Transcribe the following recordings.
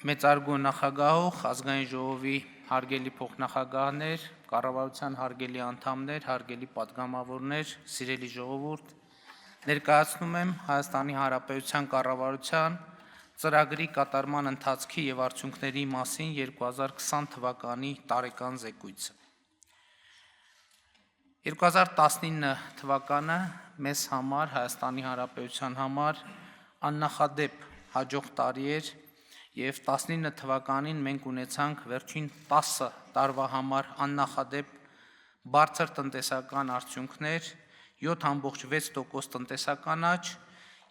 Մեծարգո նախագահող, ազգային ժողովի հարգելի փոխնախագահներ, կառավարության հարգելի անդամներ, հարգելի պատգամավորներ, սիրելի ժողովուրդ, ներկայացնում եմ Հայաստանի Հանրապետության կառավարության ծրագրի կատարման ընթացքի եւ արդյունքների մասին 2020 թվականի տարեկան զեկույցը։ 2019 թվականը մեզ համար, Հայաստանի Հանրապետության համար աննախադեպ հաջող տարի էր եւ 19 թվականին մենք ունեցանք վերջին 10 տարվա համար աննախադեպ բարձր տնտեսական արդյունքներ, 7.6% տնտեսական աճ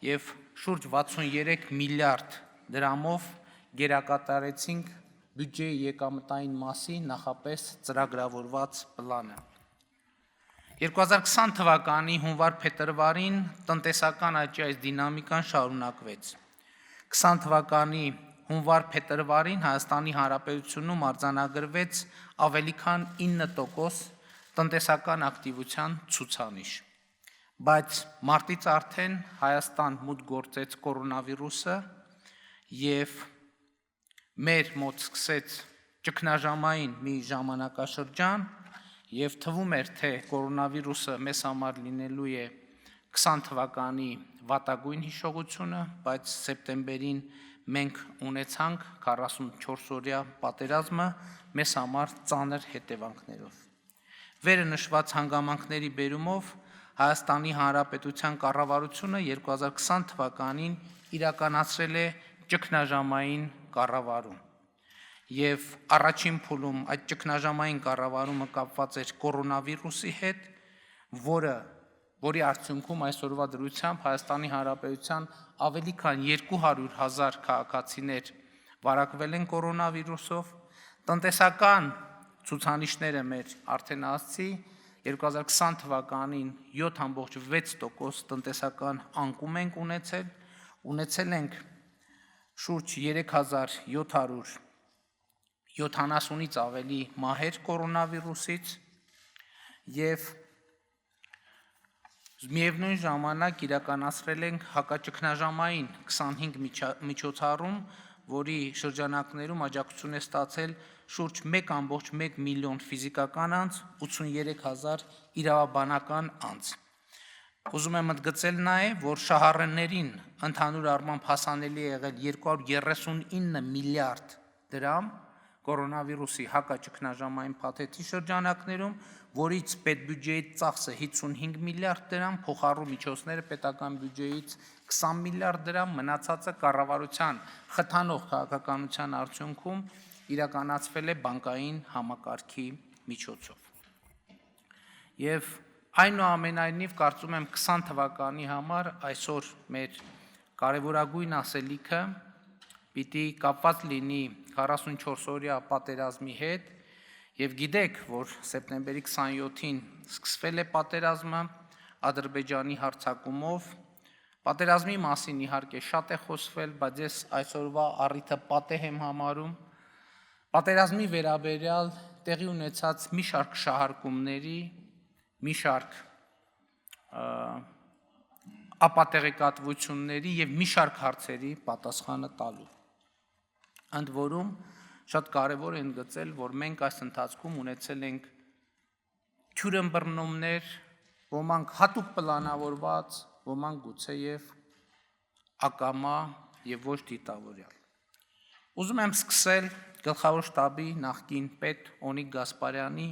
եւ շուրջ 63 միլիարդ դրամով գերակատարեցինք բյուջեի եկամտային մասի նախապես ծրագրավորված պլանը։ 2020 թվականի հունվար-փետրվարին տնտեսական աճի այս դինամիկան շարունակվեց։ 20 թվականի հունվար-փետրվարին Հայաստանի Հանրապետությունում արձանագրվեց ավելի քան 9% տնտեսական ակտիվության ցուցանիշ, բայց մարտից արդեն Հայաստան մուտք գործեց կորոնավիրուսը եւ մեր մոտ սկսեց ճգնաժամային մի ժամանակաշրջան եւ թվում էր, թե կորոնավիրուսը մեզ համար լինելու է 20 թվականի վատագույն հիշողությունը, բայց սեպտեմբերին մենք ունեցանք 44-օրյա պատերազմը մեզ համար ծանր հետևանքներով։ Վերը նշված հանգամանքների բերումով Հայաստանի Հանրապետության կառավարությունը 2020 թվականին իրականացրել է ճգնաժամային կառավարում։ Եվ առաջին փուլում այդ ճգնաժամային կառավարումը կապված էր կորոնավիրուսի հետ, որի արդյունքում այսօրվա դրությամբ Հայաստանի Հանրապետության ավելի քան 200,000 քաղաքացիներ վարակվել են կորոնավիրուսով, տնտեսական ցուցանիշները մեր արդեն ասացի, 2020 թվականին 7.6% տնտեսական անկում ենք ունեցել ենք շուրջ 3770-ից ավելի մահեր կորոնավիրուսից եւ միևնույն ժամանակ իրականացրել ենք հակաճգնաժամային 25 միջոցառում, որի շրջանակներում աջակցություն է ստացել շուրջ 1.1 միլիոն ֆիզիկական անձ, 83,000 իրավաբանական անձ։ Ուզում եմ ընդգծել նաեւ, որ շահառուներին ընդհանուր առմամբ հասանելի է եղել 239 միլիարդ դրամ կորոնավիրուսի հակաճգնաժամային փաթեթի շրջանակներում, որից պետբյուջեի ծախսը 55 միլիարդ դրամ, փոխառու միջոցները պետական բյուջեից 20 միլիարդ դրամ, մնացածը կառավարության խթանող քաղաքականության արդյունքում իրականացվել է բանկային համակարգի միջոցով։ Եվ այնուամենայնիվ կարծում եմ 20 թվականի համար այսօր մեր կարևորագույն ասելիքը պիտի կապված լինի 44-օրյա պատերազմի հետ եւ գիտեք, որ սեպտեմբերի 27-ին սկսվել է պատերազմը Ադրբեջանի հարձակումով։ Պատերազմի մասին իհարկե շատ է խոսվել, բայց ես այսօրվա առիթը պատեհ եմ համարում պատերազմի վերաբերյալ տեղի ունեցած մի շարք շահարկումների, մի շարք ապատեղեկատվությունների եւ մի շարք հարցերի պատասխանը տալու։ Ընդ որում շատ կարևոր է ընդգծել, որ մենք այս ընթացքում ունեցել ենք թյուրըմբռնումներ, ոմանք հատուկ պլանավորված, ոմանք գուցեև ակամա եւ ոչ դիտավորյալ։ Ուզում եմ սկսել Գլխավոր շտաբի նախկին պետ Օնիկ Գասպարյանի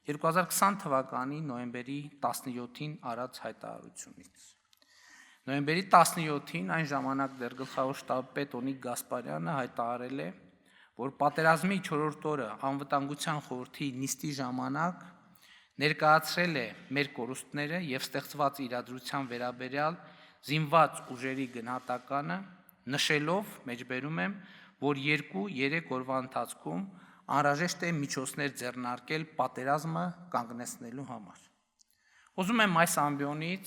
2020 թվականի նոյեմբերի 17-ին արած հայտարարությունից։ Նոյեմբերի 17-ին այն ժամանակ դեռ Գլխավոր շտաբի պետ Օնիկ Գասպարյանը հայտարարել է, որ պատերազմի 4-րդ օրը անվտանգության խորհրդի նիստի ժամանակ ներկայացրել է մեր կորուստները եւ ստեղծված իրադրության վերաբերյալ զինված ուժերի գնահատականը, նշելով, մեջբերում եմ, որ 2-3 օրվա ընթացքում անհրաժեշտ է միջոցներ ձեռնարկել պատերազմը կանգնեցնելու համար։ Ուզում եմ այս ամբիոնից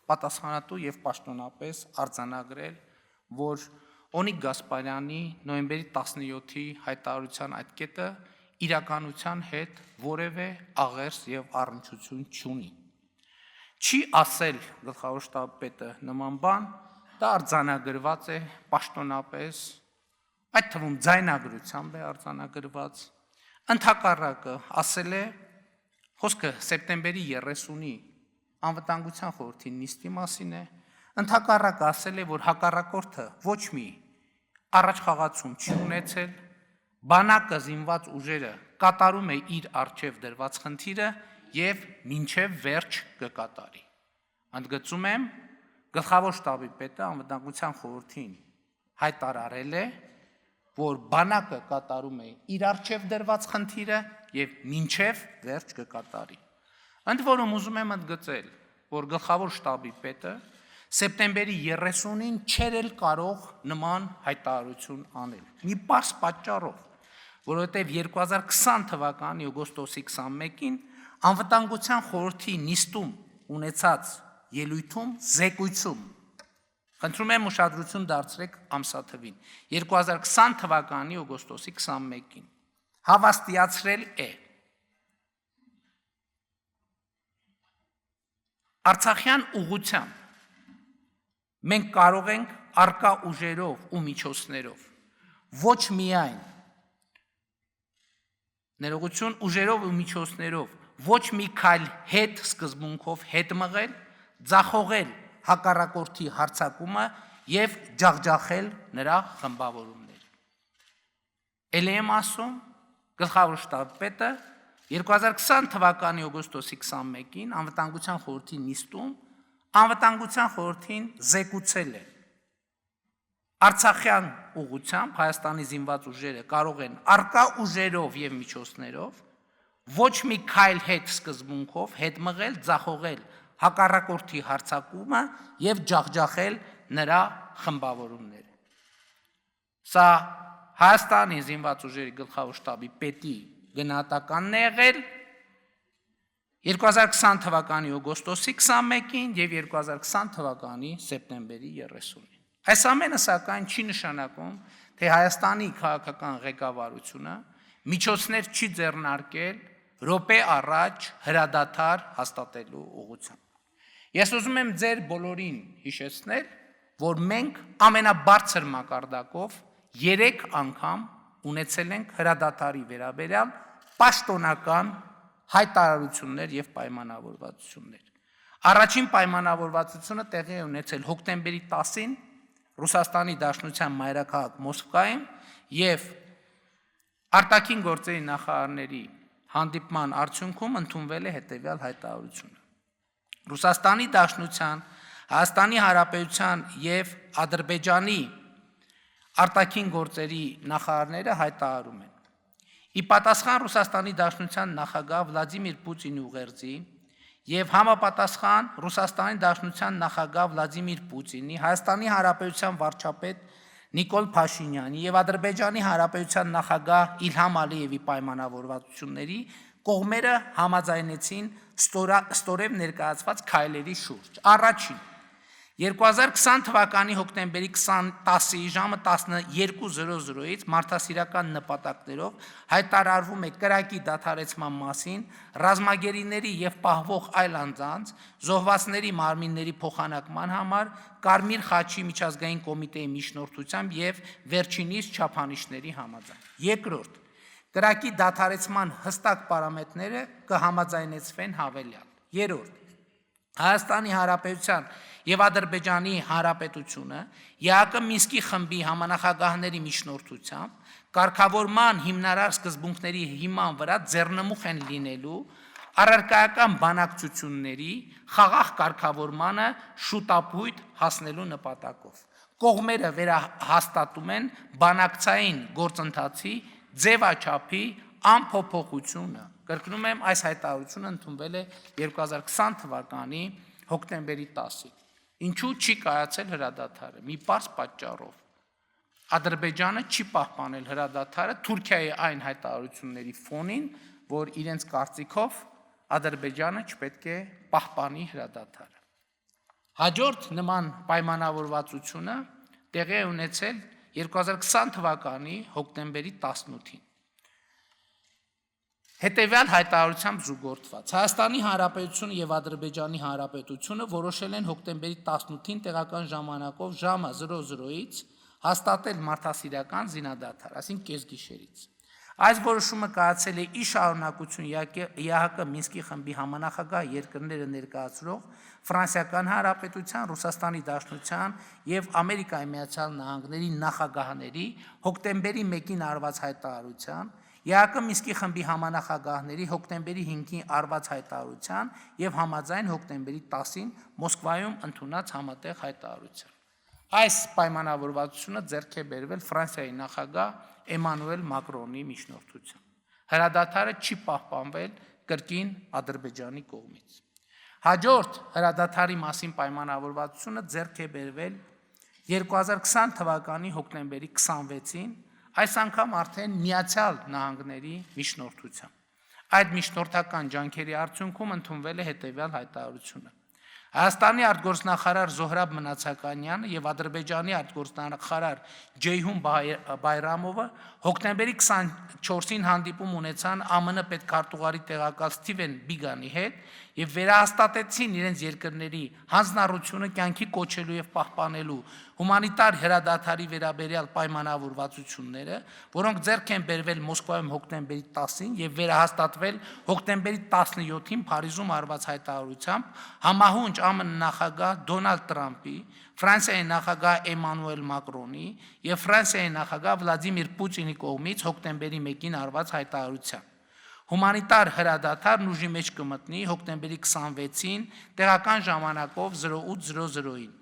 պատասխանատու եւ պաշտոնապես արձանագրել, որ Օնիկ Գասպարյանի նոյեմբերի 17-ի հայտարարության այդ կետը իրականության հետ որևէ աղերս եւ առնչություն չունի։ Չի ասել Գլխավոր շտաբի պետը նման բան, դա արձանագրված է պաշտոնապես, այդ թվում ձայնագրությամբ է արձանագրված, ընդհակառակը ասել է, խոսքը սեպտեմբերի 30-ի անվտանգության խորհրդի նիստի մասին է, ընդհակառակը ասել է, որ հակառակորդը ոչ մի առաջխաղացում չի ունեցել, բանակը զինված ուժերը կատարում է իր առջև դրված խնդիրը եւ մինչեւ վերջ կկատարի։ Ընդգծում եմ, գլխավոր շտաբի պետը անվտանգության խորհրդին հայտարարել է, որ բանակը կատարում է իր առջև դրված խնդիրը եւ մինչեւ վերջ կկատարի։ Ընդ որում ուզում եմ ընդգծել, որ գլխավոր շտաբի պետը սեպտեմբերի 30-ին չէր էլ կարող նման հայտարարություն անել։ Մի պարզ պատճառով, որովհետև 2020 թվականի օգոստոսի 21-ին անվտանգության խորհրդի նիստում ունեցած ելույթում զեկույցում, խնդրում եմ ուշադրություն դարձրեք ամսաթվին, 2020 թվականի օգոստոսի 21-ին հավաստիացրել է Արցախյան ուղղությամբ մենք կարող ենք արկա ուժերով ու միջոցներով ոչ միայն ներողություն ուժերով ու միջոցներով ոչ մի քայլ հետ սկզբունքով հետ մղել, ձախողել հակառակորդի հարձակումը եւ ջախջախել նրա խմբավորումները։ Էլ եմ ասում, գլխավոր շտաբի պետը 2020 թվականի օգոստոսի 21-ին անվտանգության խորհրդի նիստում անվտանգության խորհրդին զեկուցել է Արցախյան ուղղությամբ Հայաստանի զինված ուժերը կարող են արկա ուժերով եւ միջոցներով ոչ մի քայլ հետ սկզբունքով հետ մղել, ձախողել հակառակորդի հարձակումը եւ ջախջախել նրա խմբավորումները։ Սա Հայաստանի զինված ուժերի գլխավոր շտաբի պետի գնահատականն է եղել 2020 թվականի օգոստոսի 21-ին եւ 2020 թվականի սեպտեմբերի 30-ին։ Այս ամենը սակայն չի նշանակում, թե Հայաստանի քաղաքական ղեկավարությունը միջոցներ չի ձեռնարկել րոպե առաջ հրադադար հաստատելու ուղղությամբ։ Ես ուզում եմ ձեր բոլորին հիշեցնել, որ մենք ամենաբարձր մակարդակով 3 անգամ ունեցել ենք հրադադարի վերաբերյալ պաշտոնական հայտարարություններ եւ պայմանավորվածություններ։ Առաջին պայմանավորվածությունը տեղի է ունեցել հոկտեմբերի 10-ին Ռուսաստանի Դաշնության մայրաքաղաք Մոսկվայում եւ արտաքին գործերի նախարարների հանդիպման արդյունքում ընդունվել է հետեւյալ հայտարարությունը։ Ռուսաստանի Դաշնության, Հայաստանի Հանրապետության եւ Ադրբեջանի արտաքին գործերի նախարարները հայտարարում են. Ի պատասխան Ռուսաստանի Դաշնության նախագահ Վլադիմիր Պուտինի ուղերձի եւ համապատասխան Ռուսաստանի Դաշնության նախագահ Վլադիմիր Պուտինի, Հայաստանի Հանրապետության վարչապետ Նիկոլ Փաշինյանի եւ Ադրբեջանի Հանրապետության նախագահ Իլհամ Ալիևի պայմանավորվածությունների կողմերը համաձայնեցին ստորև ներկայացված քայլերի շուրջ։ Առաջին 2020 թվականի հոկտեմբերի 10-ի ժամը 12:00-ից մարդասիրական նպատակներով հայտարարվում է կրակի դադարեցման մասին ռազմագերիների եւ պահվող այլ անձանց զոհվածների մարմինների փոխանակման համար Կարմիր խաչի միջազգային կոմիտեի միջնորդությամբ եւ վերջինիս չափանիշների համաձայն։ Երկրորդ կրակի դադարեցման հստակ պարամետրները կհամաձայնեցվեն հավելյալ։ Երրորդ Հայաստանի Հանրապետության եւ Ադրբեջանի Հանրապետությունը ԵԱԿ Մինսկի խմբի համանախագահների միջնորդությամբ կարգավորման հիմնարար սկզբունքների հիման վրա ձեռնմուխ են լինելու առարկայական բանակցությունների խաղաղ կարգավորմանը շուտապույտ հասնելու նպատակով։ Կողմերը վերահաստատում են բանակցային գործընթացի ձևաչափի անփոփոխությունը։ Կրկնում եմ, այս հայտարարությունը ընդունվել է 2020 թվականի հոկտեմբերի 10-ին։ Ինչու չի կայացել հրադադարը։ Մի պարզ պատճառով։ Ադրբեջանը չի պահպանել հրադադարը Թուրքիայի այն հայտարարությունների ֆոնին, որ իրենց կարծիքով Ադրբեջանը չպետք է պահպանի հրադադարը։ Հաջորդ նման պայմանավորվածությունը տեղի է ունեցել 2020 թվականի հոկտեմբերի 18-ին։ Հետևյալ հայտարարությամբ զուգորդված Հայաստանի Հանրապետությունը եւ Ադրբեջանի Հանրապետությունը որոշել են հոկտեմբերի 18-ին տեղական ժամանակով ժամը 00-ից հաստատել մարդասիրական զինադադար, այսինքն կեսգիշերից։ Այս որոշումը կայացել է ի շարունակություն ԵԱՀԿ Մինսկի խմբի համանախագահ երկրները ներկայացրող Ֆրանսիական Հանրապետության, Ռուսաստանի Դաշնության եւ Ամերիկայի Միացյալ Նահանգների նախագահների հոկտեմբերի 1-ին արված հայտարարության, ԵԱՀԿ Մինսկի խմբի համանախագահների հոկտեմբերի 5-ին արված հայտարարության եւ համաձայն հոկտեմբերի 10-ին Մոսկվայում ընդունած համատեղ հայտարարության։ Այս պայմանավորվածությունը ձեռք է բերվել Ֆրանսիայի նախագահ Էմանուել Մակրոնի միջնորդությամբ։ Հրադադարը չի պահպանվել կրկին Ադրբեջանի կողմից։ Հաջորդ հրադադարի մասին պայմանավորվածությունը ձեռք է բերվել 2020 թվականի հոկտեմբերի 26-ին, այս անգամ արդեն Միացյալ Նահանգների միջնորդությամբ։ Այդ միջնորդական ջանքերի արդյունքում ընդունվել է հետևյալ հայտարարությունը։ Հայաստանի արտգործնախարար Զոհրաբ Մնացականյանը եւ Ադրբեջանի արտգործնախարար Ջեյհուն Բայրամովը հոկտեմբերի 24-ին հանդիպում ունեցան ԱՄՆ պետքարտուղարի տեղակալ Սթիվեն Բիգանի հետ եւ վերահաստատեցին իրենց երկրների հանձնառությունը կյանքի կոչելու եւ պահպանելու հումանիտար հրադադարի վերաբերյալ պայմանավորվածությունները, որոնք ձեռք են բերվել Մոսկվայում հոկտեմբերի 10-ին եւ վերահաստատվել հոկտեմբերի 17-ին Փարիզում արված հայտարարությամբ համահունչ ԱՄՆ նախագահ Դոնալդ Տրամփի, Ֆրանսիայի նախագահ Էմանուել Մակրոնի եւ Ֆրանսիայի նախագահ Վլադիմիր Պուտինի կողմից հոկտեմբերի 1-ին արված հայտարարությամբ։ Հումանիտար հրադադարն ուժի մեջ կմտնի հոկտեմբերի 26-ին տեղական ժամանակով 08:00-ին։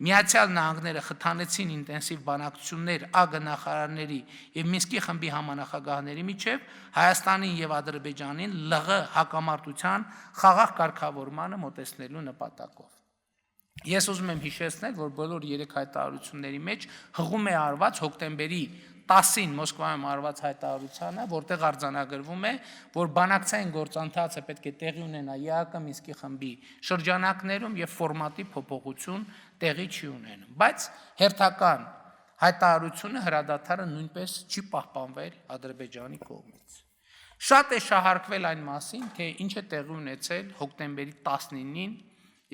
Միացյալ Նահանգները խթանեցին ինտենսիվ բանակցություններ ԱԳ նախարարների եւ Մինսկի խմբի համանախագահների միջև Հայաստանին եւ Ադրբեջանին ԼՂ հակամարտության խաղաղ կարգավորմանը մոտեցնելու նպատակով։ Ես ուզում եմ հիշեցնել, որ բոլոր երեք հայտարարությունների մեջ հղում է արված հոկտեմբերի 10-ին Մոսկվայում արված հայտարարությանը, որտեղ արձանագրվում է, որ բանակցային գործընթացը պետք է տեղի ունենա ԵԱՀԿ Մինսկի խմբի շրջանակներում եւ ֆորմատի փոփոխություն տեղի չի ունենում, բայց հերթական հայտարարությունը հրադադարը նույնպես չի պահպանվել Ադրբեջանի կողմից։ Շատ է շահարկվել այն մասին, թե ինչ է տեղի ունեցել հոկտեմբերի 19-ին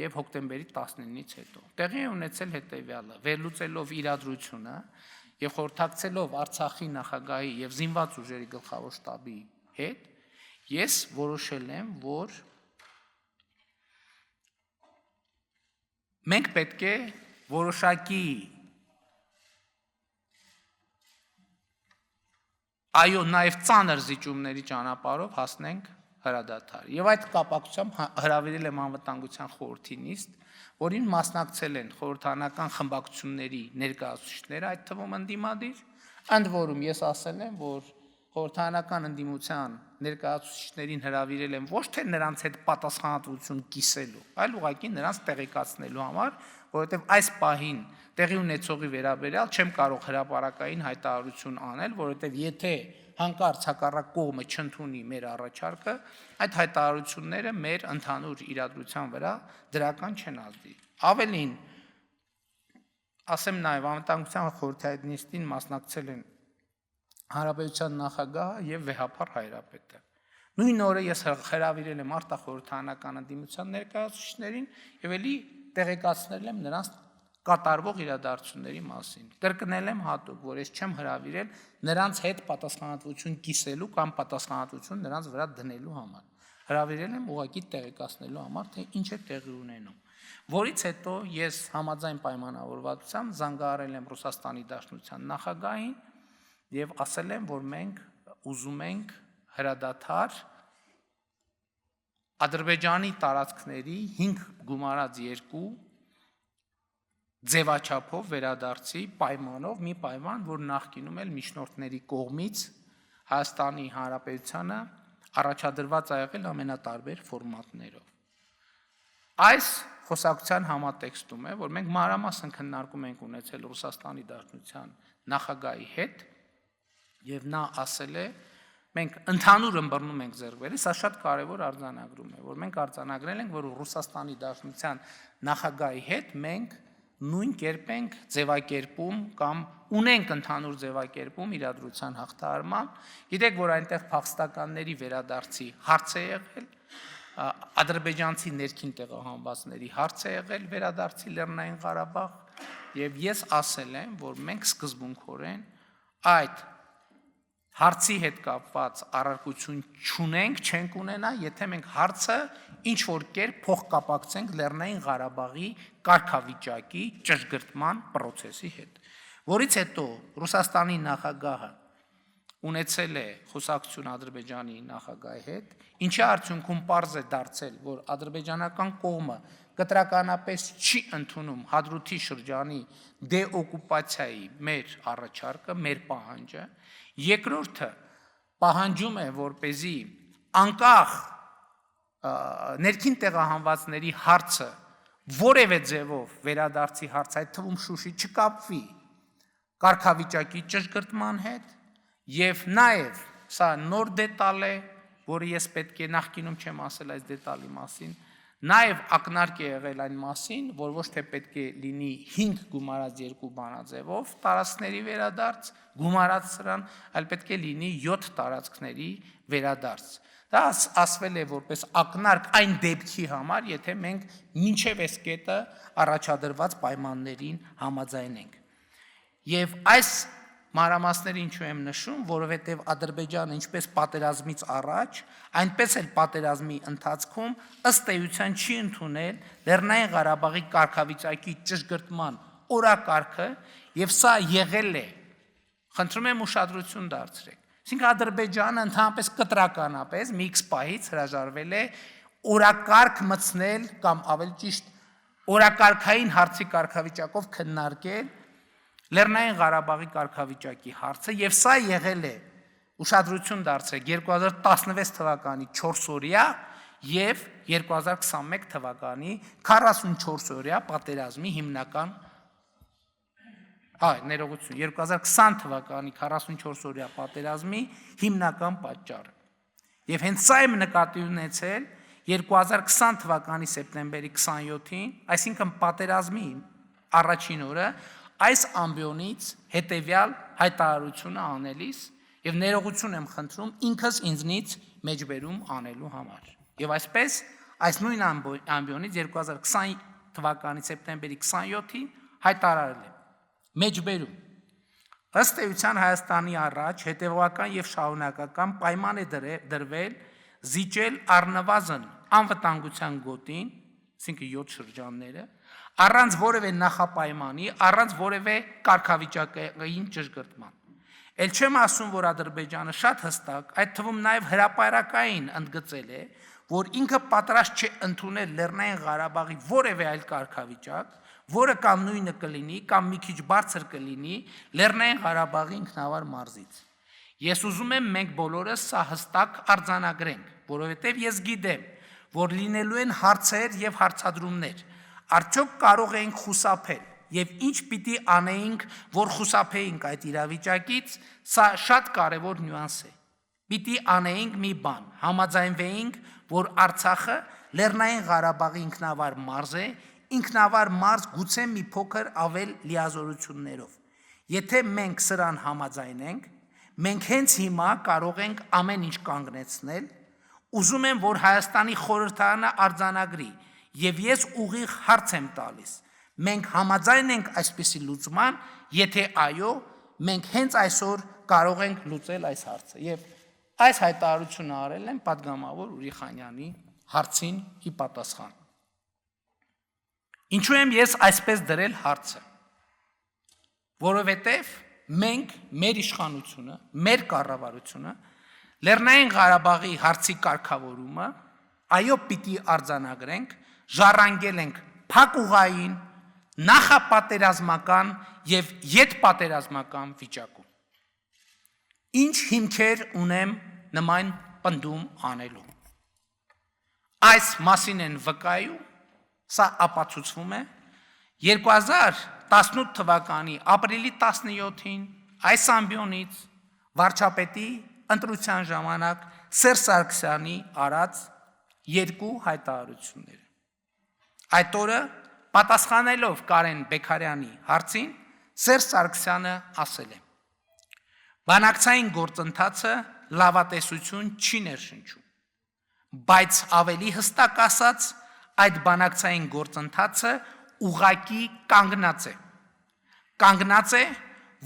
եւ հոկտեմբերի 19-ից հետո։ Տեղի է ունեցել հետեւյալը. վերլուծելով իրադրությունը եւ խորհրդակցելով Արցախի նախագահի եւ զինված ուժերի գլխավոր շտաբի հետ, ես որոշել եմ, որ մենք պետք է որոշակի նաեւ ծանր զիջումների ճանապարհով հասնենք հրադադար։ Եվ այդ կապակցությամբ հրավիրել եմ անվտանգության խորհրդի նիստ, որին մասնակցել են խորհրդանական խմբակցությունների ներկայացուցիչները, այդ թվում ընդդիմադիր, ընդ որում ես ասել եմ, որ խորհրդանական ընդդիմության ներկայացուցիչներին հրավիրել եմ ոչ թե նրանց հետ պատասխանատվություն կիսելու, այլ ուղղակի նրանց տեղեկացնելու համար, որովհետև այս պահին տեղի ունեցողի վերաբերյալ չեմ կարող հրապարակային հայտարարություն անել, որովհետև եթե հանկարծ հակառակ կողմը չընդունի մեր առաջարկը, այդ հայտարարությունները մեր ընդհանուր իրադրության վրա դրական չեն ազդի։ Ավելին, ասեմ նաև անվտանգության խորհրդի այդ նիստին մասնակցել են Հանրապետության նախագահը եւ Վեհապար Հայրապետը։ Նույն օրը ես հրավիրել եմ արտախորհրդանական ընդդիմության ներկայացուցիչներին եւ ելի տեղեկացնել եմ նրանց կատարվող իրադարձությունների մասին։ Կրկնել եմ հատուկ, որ ես չեմ հրավիրել նրանց հետ պատասխանատվություն կիսելու կամ պատասխանատվություն նրանց վրա դնելու համար։ Հրավիրել եմ ուղղակի տեղեկացնելու համար, թե ինչ է տեղի ունենում։ Որից հետո ես համաձայն պայմանավորվածությամբ զանգահարել եմ Ռուսաստանի Դաշնության նախագահին եւ ասել եմ, որ մենք ուզում ենք հրադադար Ադրբեջանի տարածքների 5 գումարած 2 ձևաչափով վերադարձի պայմանով, մի պայման, որ նախկինում էլ միջնորդների կողմից Հայաստանի Հանրապետությանը առաջադրված ա եղել ամենատարբեր ֆորմատներով։ Այս խոսակցության համատեքստում է, որ մենք մանրամասն քննարկում ենք ունեցել Ռուսաստանի Դաշնության նախագահի հետ եւ նա ասել է, մենք ընդհանուր ըմբռնում ենք ձեռք բերել, սա շատ կարևոր արձանագրում է, որ մենք արձանագրել ենք, որ Ռուսաստանի Դաշնության նախագահի հետ մենք նույն կերպ ենք ձևակերպում կամ ունենք ընդհանուր ձևակերպում իրադրության հաղթահարման։ Գիտեք, որ այնտեղ փախստականների վերադարձի հարց է եղել, ադրբեջանցի ներքին տեղահանվածների հարց է եղել վերադարձի Լեռնային Ղարաբաղ, եւ ես ասել եմ, որ մենք սկզբունքորեն այդ հարցի հետ կապված առարկություն չենք ունենա, եթե մենք հարցը ինչ որ կերպ փոխկապակցենք Լեռնային Ղարաբաղի կարգավիճակի ճշգրտման process-ի հետ, որից հետո Ռուսաստանի նախագահը ունեցել է խոսակցություն Ադրբեջանի նախագահի հետ, ինչի արդյունքում պարզ է դարձել, որ ադրբեջանական կողմը կտրականապես չի ընդունում Հադրութի շրջանի դեօկուպացիայի մեր առաջարկը, մեր պահանջը, երկրորդը պահանջում է, որպեսզի անկախ ներքին տեղահանվածների հարցը որևէ ձևով վերադարձի հարց, այդ թվում Շուշի չկապվի կարգավիճակի ճշգրտման հետ, եւ նաեւ սա նոր դետալ է, որը ես պետք է նախկինում չեմ ասել այս դետալի մասին, նաեւ ակնարկ է եղել այն մասին, որ ոչ թե պետք է լինի 5 գումարած 2 բանաձևով տարածքների վերադարձ, գումարած սրան, այլ պետք է լինի 7 տարածքների վերադարձ։ Դա ասվել է որպես ակնարկ այն դեպքի համար, եթե մենք մինչև այս կետը առաջադրված պայմաններին համաձայնենք։ Եվ այս մանրամասները ինչու եմ նշում, որովհետև Ադրբեջանը ինչպես պատերազմից առաջ, այնպես էլ պատերազմի ընթացքում ըստ էության չի ընդունել Լեռնային Ղարաբաղի կարգավիճակի ճշգրտման օրակարգը, եւ սա եղել է, խնդրում եմ ուշադրություն դարձրեք, այսինքն Ադրբեջանը ընդհանրապես կտրականապես մի X պահից հրաժարվել է օրակարգ մտցնել կամ ավելի ճիշտ օրակարգային հարցի կարգավիճակով քննարկել Լեռնային Ղարաբաղի կարգավիճակի հարցը, եւ սա եղել է ուշադրություն դարձրեք 2016 թվականի 4-օրյա եւ 2021 թվականի 44-օրյա պատերազմի հիմնական ներողություն 2020 թվականի 44-օրյա պատերազմի հիմնական պատճառը։ Եվ հենց սա եմ նկատի ունեցել 2020 թվականի սեպտեմբերի 27-ին, այսինքն պատերազմի առաջին օրը այս ամբիոնից հետևյալ հայտարարությունը անելիս եւ ներողություն եմ խնդրում ինքս ինձնից մեջբերում անելու համար։ Եվ այսպես այս նույն ամբիոնից 2020 թվականի սեպտեմբերի 27-ին հայտարարել եմ մեջբերում ըստ էության Հայաստանի առաջ հետևողական եւ շարունակական պայման է դրվել զիջել առնվազն անվտանգության գոտին, այսինքն 7 շրջանները, առանց որևէ նախապայմանի, առանց որևէ կարգավիճակային ճշգրտման։ Էլ չեմ ասում, որ Ադրբեջանը շատ հստակ, այդ թվում նաև հրապարակային ընդգծել է, որ ինքը պատրաստ չէ ընդունել Լեռնային Ղարաբաղի որևէ այլ կարգավիճակ, որը կամ նույնը կլինի, կամ մի քիչ բարձր կլինի Լեռնային Ղարաբաղի ինքնավար մարզից։ Ես ուզում եմ մենք բոլորս սա հստակ արձանագրենք, որովհետև ես գիտեմ, որ լինելու են հարցեր եւ հարցադրումներ։ Արդյոք կարող ենք խուսափել եւ ինչ պիտի անեինք, որ խուսափեինք այդ իրավիճակից, սա շատ կարեւոր նյուանս է։ Պիտի անեինք մի բան, համաձայնվեինք, որ Արցախը Լեռնային Ղարաբաղի ինքնավար մարզ է, ինքնավար մարզ գուցե մի փոքր ավել լիազորություններով։ Եթե մենք սրան համաձայնենք, մենք հենց հիմա կարող ենք ամեն ինչ կանգնեցնել, ուզում եմ, որ Հայաստանի խորհրդարանը արձանագրի, եւ ես ուղիղ հարց եմ տալիս, մենք համաձայն ենք այսպիսի լուծման, եթե այո, մենք հենց այսօր կարող ենք լուծել այս հարցը։ Եվ այս հայտարարությունը արել եմ պատգամավոր Ուրի Խանյանի հարցին ի պատասխան։ Ինչու եմ ես այսպես դրել հարցը, որովհետև մենք մեր իշխանությունը, մեր կառավարությունը Լեռնային Ղարաբաղի հարցի կարգավորումը այո պիտի արձանագրենք, ժառանգել ենք փակուղային, նախապատերազմական եւ յետպատերազմական վիճակում։ Ինչ հիմքեր ունեմ նման պնդում անելու։ Այս մասին են վկայում, սա ապացուցվում է 2018 թվականի ապրիլի 17-ին այս ամբիոնից վարչապետի ընտրության ժամանակ Սերժ Սարգսյանի արած երկու հայտարարությունները։ Այդ օրը պատասխանելով Կարեն Բեքարյանի հարցին, Սերժ Սարգսյանը ասել է. բանակցային գործընթացը լավատեսություն չի ներշնչում, բայց ավելի հստակ ասած, այդ բանակցային գործընթացը ուղղակի կանգնած է։ Կանգնած է,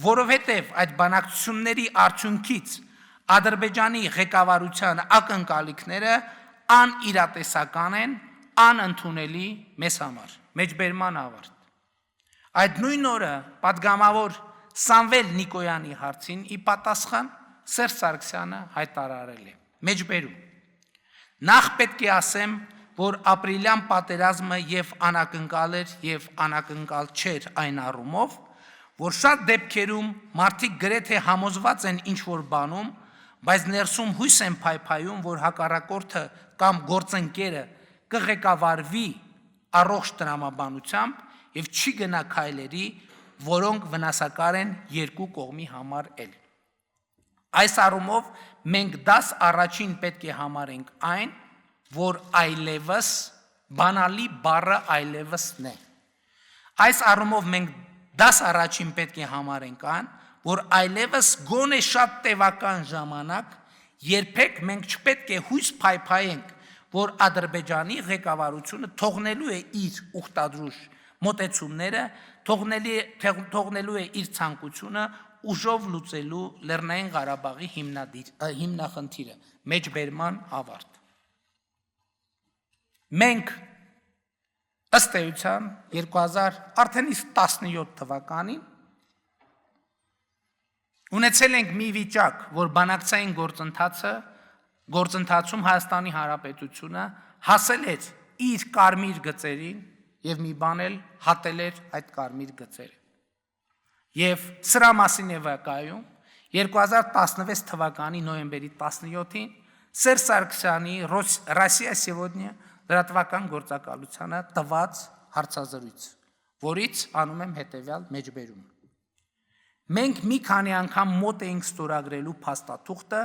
որովհետև այդ բանակցությունների արդյունքից Ադրբեջանի ղեկավարության ակնկալիքները անիրատեսական են, անընդունելի մեզ համար։ Մեջբերման ավարտ։ Այդ նույն օրը պատգամավոր Սամվել Նիկոյանի հարցին ի պատասխան Սերժ Սարգսյանը հայտարարել է. մեջբերում։ Նախ պետք է ասեմ, որ ապրիլյան պատերազմը եւ անակնկալ էր եւ անակնկալ չէր այն առումով, որ շատ դեպքերում մարդիկ գրեթե համոզված են ինչ-որ բանում, բայց ներսում հույս են փայփայում, որ հակառակորդը կամ գործընկերը կղեկավարվի առողջ տրամաբանությամբ եւ չի գնա քայլերի, որոնք վնասակար են երկու կողմի համար էլ։ Այս առումով մենք դաս առաջին պետք է համարենք այն, որ այլևս բանալի բառը այլևսն է։ Այս առումով մենք դաս առաջին պետք է համարենք այն, որ այլևս գոնե շատ տևական ժամանակ երբեք մենք չպետք է հույս փայփայենք, որ Ադրբեջանի ղեկավարությունը թողնելու է իր ուխտադրուժ մոտեցումները, թողնելու է իր ցանկությունը ուժով լուծելու Լեռնային Ղարաբաղի հիմնախնդիրը, մեջբերման ավարտ։ Մենք ըստ էության 2017 թվականին ունեցել ենք մի վիճակ, որ բանակցային գործընթացում Հայաստանի Հանրապետությունը հասել էր իր կարմիր գծերին եւ մի բան էլ հատել էր այդ կարմիր գծերը։ Եվ սրա մասին է վկայում 2016 թվականի նոյեմբերի 17-ին Սերժ Սարգսյանի «Ռոսիա Սեգոդնիա» լրատվական գործակալությանը տված հարցազրույց, որից անում եմ հետևյալ մեջբերում։ Մենք մի քանի անգամ մոտ էինք ստորագրելու փաստաթուղթը,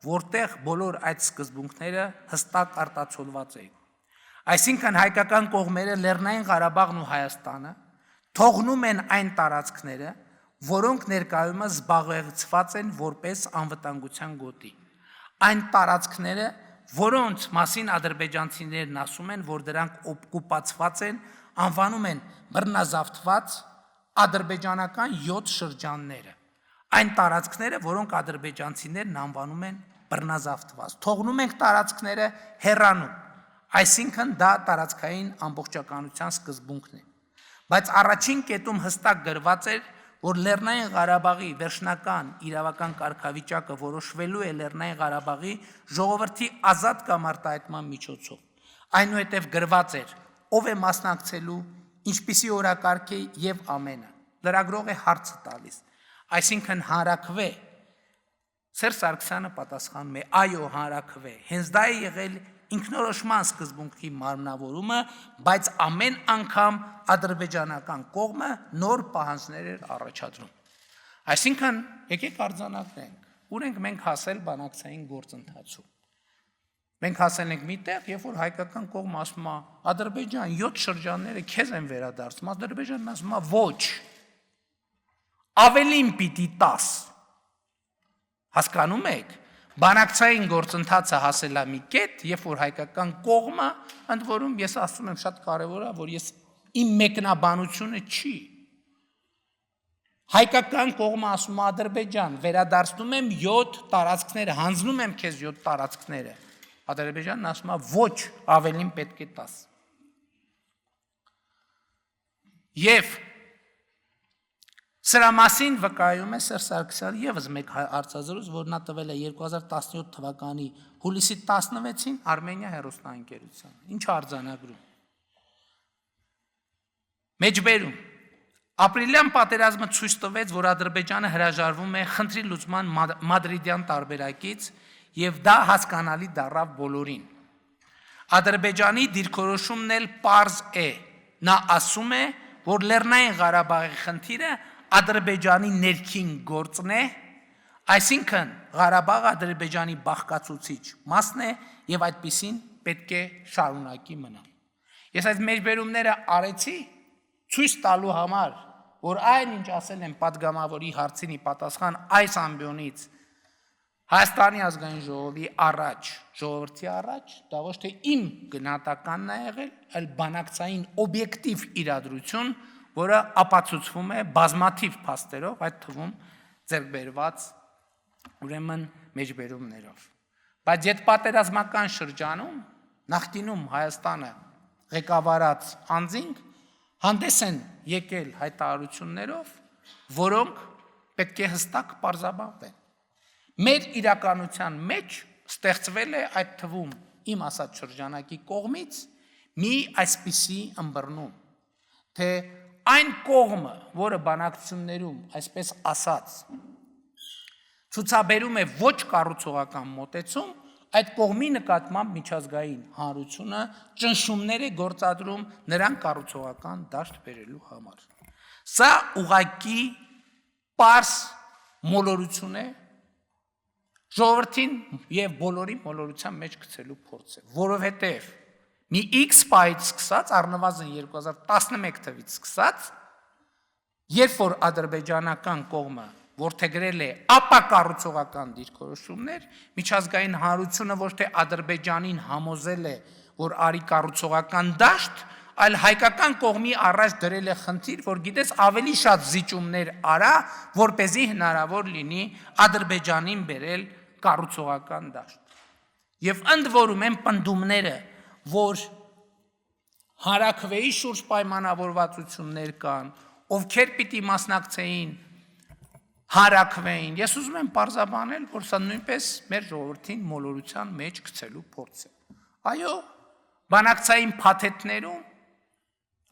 որտեղ բոլոր այդ սկզբունքները հստակ արտացոլված էին։ Այսինքն հայկական կողմերը Լեռնային Ղարաբաղն ու Հայաստանը թողնում են այն տարածքները, որոնք ներկայումս զբաղեցված են որպես անվտանգության գոտի։ Այն տարածքները, որոնց մասին ադրբեջանցիներն ասում են, որ դրանք օկուպացված են, անվանում են բռնազավթված ադրբեջանական 7 շրջանները։ Այն տարածքները, որոնք ադրբեջանցիներն անվանում են բռնազավթված։ Թողնում ենք տարածքները հեռանում, այսինքն դա տարածքային ամբողջականության սկզբունքն է։ Բայց առաջին կետում հստակ գրված էր, որ Լեռնային Ղարաբաղի վերջնական իրավական կարգավիճակը որոշվելու է Լեռնային Ղարաբաղի ժողովրդի ազատ կամ արտահայտման միջոցով։ Այնուհետև գրված էր, ով է մասնակցելու, ինչպիսի օրակարգ է եւ ամենը։ Լրագրողը հարցը տալիս, այսինքն հանրաքվե։ Սերժ Սարգսյանը պատասխանում է, այո, հանրաքվե։ Հենց դա է եղել ինքնորոշման սկզբունքի մարմնավորումը, բայց ամեն անգամ ադրբեջանական կողմը նոր պահանջներ էր առաջադրում։ Այսինքն, եկեք արձանագրենք, ուր ենք մենք հասել բանակցային գործընթացում։ Մենք հասել ենք միտեղ, երբ որ հայկական կողմը ասում է, Ադրբեջան 7 շրջանները քեզ են վերադարձում, Ադրբեջանն ասում է, ոչ, ավելին պիտի 10։ Հասկանում եք, բանակցային գործընթացը հասել է մի կետ, երբ որ հայկական կողմը, ընդ որում ես ասում եմ շատ կարևոր է, որ ես իմ մեկնաբանությունը չի։ Հայկական կողմը ասում է Ադրբեջան, վերադարձնում եմ 7 տարածքները, հանձնում եմ քեզ 7 տարածքները։ Ադրբեջանն ասում է ոչ, ավելին պետք է 10։ Եվ սրա մասին վկայում է Սերժ Սարգսյանը ևս մեկ հարցազրույց, որ նա տվել է 2017 թվականի հուլիսի 16-ին Արմենիա հեռուստաընկերությանը։ Ինչ արձանագրում։ Մեջբերում։ Ապրիլյան պատերազմը ցույց տվեց, որ Ադրբեջանը հրաժարվում է խնդրի լուծման մադրիդյան տարբերակից եւ դա հասկանալի դառավ բոլորին։ Ադրբեջանի դիրքորոշումն էլ պարզ է։ Նա ասում է, որ Լեռնային Ղարաբաղի խնդիրը Ադրբեջանի ներքին գործն է, այսինքն Ղարաբաղը Ադրբեջանի բաղկացուցիչ մասն է եւ այդպիսին պետք է շարունակի մնալ։ Ես այդ մեջբերումները արեցի, ցույց տալու համար, որ այն ինչ ասել են падգամավորի հարցինի պատասխան այս ամբիոնից Հայաստանի ազգային ժողովի առաջ, ժողովրդի առաջ, դա ոչ թե իմ գնահատականն է եղել, այլ բանակցային օբյեկտիվ իրադրություն, որը ապացուցվում է բազմաթիվ փաստերով, այդ թվում ձեռքբերված ուրեմն մեջբերումներով։ Բայց այդ պատերազմական շրջանում նախկինում Հայաստանը ղեկավարած անձինք հանդես են եկել հայտարարություններով, որոնք պետք է հստակ պարզաբանվեն։ Մեր իրականության մեջ ստեղծվել է այդ թվում իմ ասած շրջանակի կողմից մի այսպիսի ըմբռնում, թե այն կողմը, որը բանակցություններում, այսպես ասած, ցուցաբերում է ոչ կառուցողական մոտեցում, այդ կողմի նկատմամբ միջազգային հանրությունը ճնշումներ է գործադրում նրան կառուցողական դաշտ բերելու համար։ Սա ուղղակի պարզ մոլորություն է, ժողովրդին եւ բոլորի մոլորության մեջ գցելու փորձ է, որովհետեւ մի X պայից սկսած, առնվազն 2011 թվականից սկսած, երբ որ ադրբեջանական կողմը որդեգրել է ապակառուցողական դիրքորոշումներ, միջազգային հանրությունը ոչ թե Ադրբեջանին համոզել է, որ արի կառուցողական դաշտ, այլ հայկական կողմի առաջ դրել է խնդիր, որ գիտես ավելի շատ զիջումներ արա, որպեսզի հնարավոր լինի Ադրբեջանին բերել կառուցողական դաշտ։ Եվ ընդ որում են պնդումները, որ հարաքվեի շուրջ պայմանավորվածություններ կան, ովքեր պիտի մասնակցեին հարաքվեին, ես ուզում եմ պարզաբանել, որ սա նույնպես մեր ժողովրդին մոլորության մեջ գցելու փորձ է։ Այո, բանակցային փաթեթներում,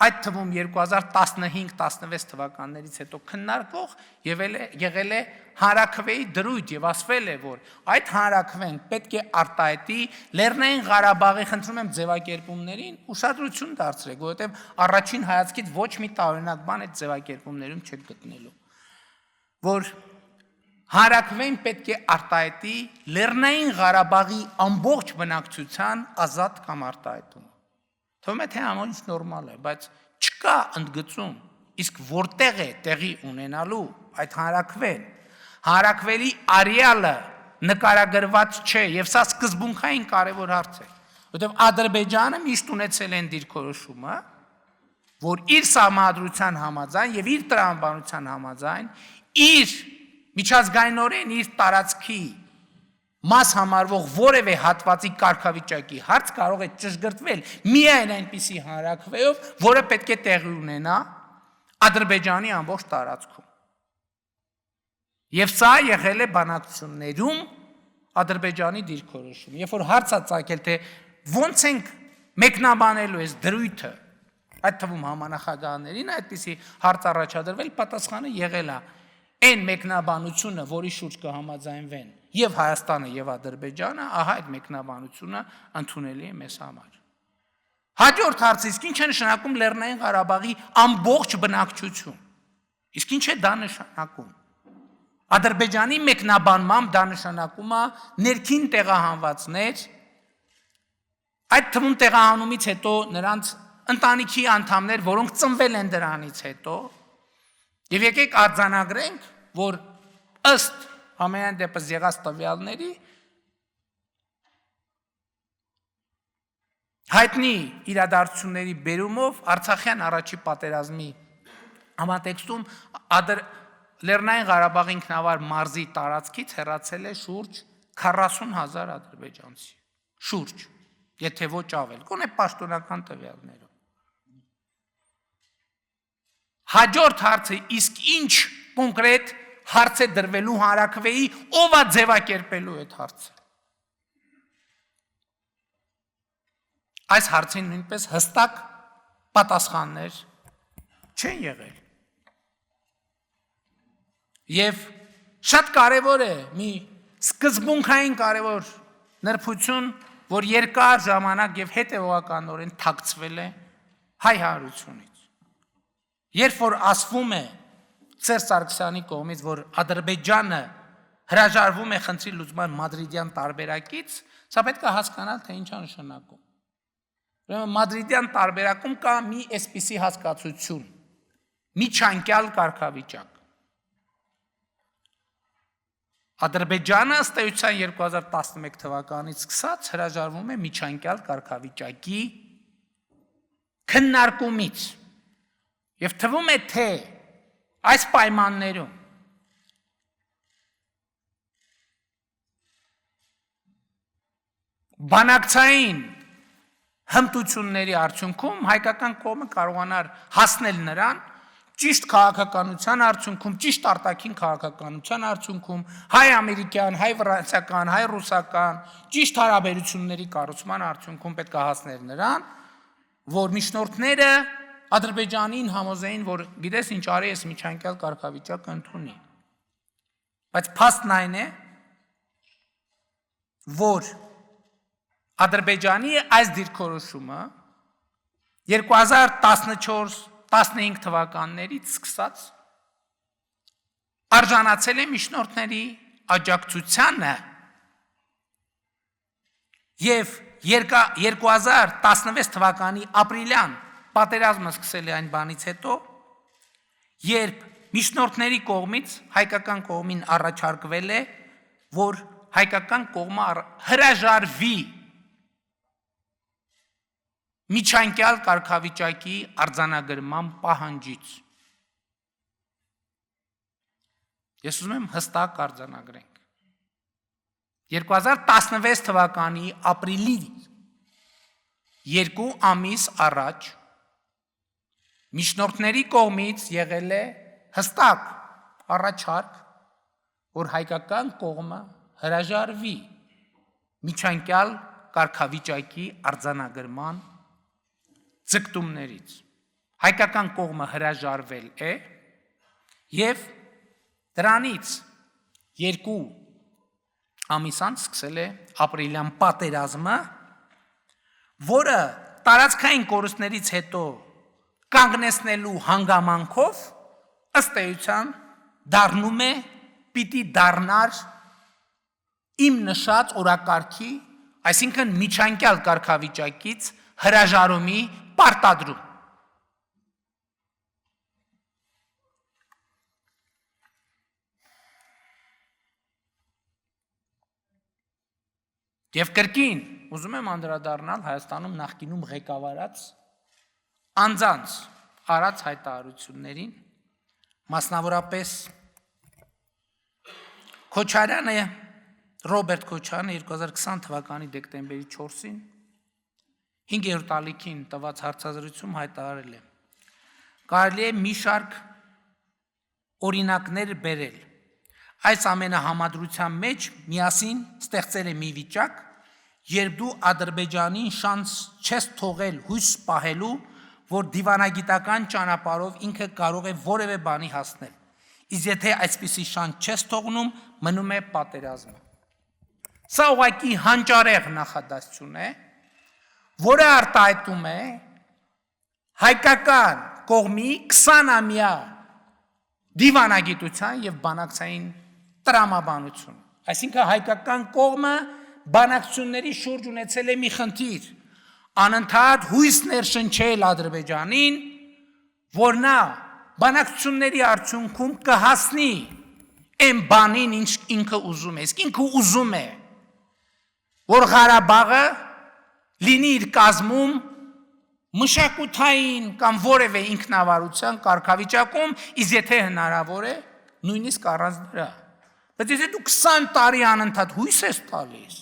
այդ թվում 2015-16 թվականներից հետո քննարկվող եղել է հարաքվեի դրույթ եւ ասվել է, որ այդ հարաքվեն պետք է արտահայտի Լեռնային Ղարաբաղի, խնդրում եմ ձևակերպումներին ուշադրություն դարձրեք, որովհետեւ առաջին հայացքից ոչ մի տարօրինակ բան այդ ձևակերպումներում չեք գտնելու, որ հարաքվեն պետք է արտահայտի Լեռնային Ղարաբաղի ամբողջ բնակչության ազատ կամ արտահայտումը։ Թվում է թե ամեն ինչ նորմալ է, բայց չկա ընդգծում, իսկ որտեղ է տեղի ունենալու այդ հարաքվեն, հարաքվելի արեալը նկարագրված չէ, եւ սա սկզբունքային կարևոր հարց է, որովհետեւ Ադրբեջանը միշտ ունեցել են դիրքորոշումը, որ իր սահմանադրության համաձայն եւ իր տրամաբանության համաձայն իր միջազգայինորեն իր տարածքի մաս համարվող որևէ հատվածի կարգավիճակի հարց կարող է ճշգրտվել միայն այնպիսի հանրաքվեով, որը պետք է տեղի ունենա Ադրբեջանի ամբողջ տարածքում։ Եվ սա եղել է բանակցություններում Ադրբեջանի դիրքորոշում։ Երբ որ հարց է ծագել, թե ո՞նց ենք մեկնաբանելու այս դրույթը, այդ թվում համանախագահներին այդպիսի հարց առաջադրվել, պատասխանը եղել է այն մեկնաբանությունը, որի շուրջ կհամաձայնվեն եւ Հայաստանը եւ Ադրբեջանը, ահա այդ մեկնաբանությունը ընդունելի է մեզ համար։ Հաջորդ հարցը, իսկ ինչ է նշանակում Լեռնային Ղարաբաղի ամբողջ բնակչություն։ Իսկ ինչ է դա նշանակում։ Ադրբեջանի մեկնաբանմամբ դա նշանակում է ներքին տեղահանվածներ, այդ թվում տեղահանումից հետո նրանց ընտանիքի անդամներ, որոնք ծնվել են դրանից հետո, եւ եկեք արձանագրենք, որ ըստ ամենայն դեպս եղած տվյալների հայտնի իրադարձությունների բերումով Արցախյան առաջի պատերազմի համատեքստում Լեռնային Ղարաբաղի ինքնավար մարզի տարածքից հեռացել է շուրջ 40,000 ադրբեջանցի, շուրջ, եթե ոչ ավել, գոնե պաշտոնական տվյալներով։ Հաջորդ հարցը, իսկ ինչ կոնկրետ հարց է դրվելու հարաքվեի, ով է ձևակերպելու այդ հարցը։ Այս հարցին նույնպես հստակ պատասխաններ չեն եղել։ Եվ շատ կարևոր է մի սկզբունքային կարևոր նրբություն, որ երկար ժամանակ եւ հետեւողականորեն թաքցվել է հայ հանրությունից։ Երբ որ ասվում է Սերժ Սարգսյանի կողմից, որ Ադրբեջանը հրաժարվում է խնդրի լուծման մադրիդյան տարբերակից, սա պետք է հասկանալ, թե ինչ է նշանակում։ Ուրեմն մադրիդյան տարբերակում կա մի այսպիսի հասկացություն, միջանկյալ կարգավիճակ։ Ադրբեջանը ըստ էության 2011 թվականից սկսած հրաժարվում է միջանկյալ կարգավիճակի քննարկումից եւ թվում է թե այս պայմաններում բանակցային հմտությունների արդյունքում հայկական կողմը կարողանար հասնել նրան ճիշտ քաղաքականության արդյունքում, ճիշտ արտաքին քաղաքականության արդյունքում, հայ-ամերիկյան, հայ-ֆրանսիական, հայ-ռուսական, ճիշտ հարաբերությունների կառուցման արդյունքում պետք է հասնել նրան, որ միջնորդները Ադրբեջանին համոզեին, որ գիտես ինչ արի ես միջանկյալ կարգավիճակ ընդունի։ Բայց փաստն այն է, որ Ադրբեջանի այս դիրքորոշումը 2014-15 թվականներից սկսած արժանացել է միջնորդների աջակցությանը եւ 2016 թվականի ապրիլյան պատերազմը սկսել է այն բանից հետո, երբ միջնորդների կողմից հայկական կողմին առաջարկվել է, որ հայկական կողմը հրաժարվի միջանկյալ կարգավիճակի արձանագրման պահանջից։ Ես ուզում եմ հստակ արձանագրենք։ 2016 թվականի ապրիլի 2 ամիս առաջ միջնորդների կողմից եղել է հստակ առաջարկ, որ հայկական կողմը հրաժարվի միջանկյալ կարգավիճակի արձանագրման ձգտումներից։ Հայկական կողմը հրաժարվել է եւ դրանից 2 ամիս անց սկսել է ապրիլյան պատերազմը, որը տարածքային կորուստներից հետո կանգնեցնելու հանգամանքով ըստ էության դառնում է պիտի դառնար իմ նշած օրակարգի, այսինքն միջանկյալ կարգավիճակից հրաժարումի պարտադրում։ Եվ կրկին ուզում եմ անդրադառնալ Հայաստանում նախկինում ղեկավարած անձանց արած հայտարարություններին, մասնավորապես Քոչարյանը, Ռոբերտ Քոչարյանը 2020 թվականի դեկտեմբերի 4-ին 5-րդ ալիքին տված հարցազրույցում հայտարարել է. կարելի է մի շարք օրինակներ բերել։ Այս ամենահամադրության մեջ միասին ստեղծել է մի վիճակ, երբ դու Ադրբեջանին շանս չես թողել հույս պահելու, որ դիվանագիտական ճանապարհով ինքը կարող է որևէ բանի հասնել։ Իսկ եթե այսպիսի շանս չես թողնում, մնում է պատերազմը։ Սա ուղղակի հանճարեղ նախադասություն է, որը արտահայտում է հայկական կողմի 20-ամյա դիվանագիտության եւ բանակցային տրամաբանություն։ Այսինքն հայկական կողմը բանակցությունների շուրջ ունեցել է մի խնդիր, անընդհատ հույս ներշնչել Ադրբեջանին, որ նա բանակցությունների արդյունքում կհասնի այն բանին, ինչ ինքը ուզում է։ Իսկ ինքը ուզում է, որ Ղարաբաղը լինի իր կազմում մշակութային կամ որևէ ինքնավարության կարգավիճակում, իսկ եթե հնարավոր է, նույնիսկ առանց դրա։ Բայց եթե դու 20 տարի անընդհատ հույս ես տալիս,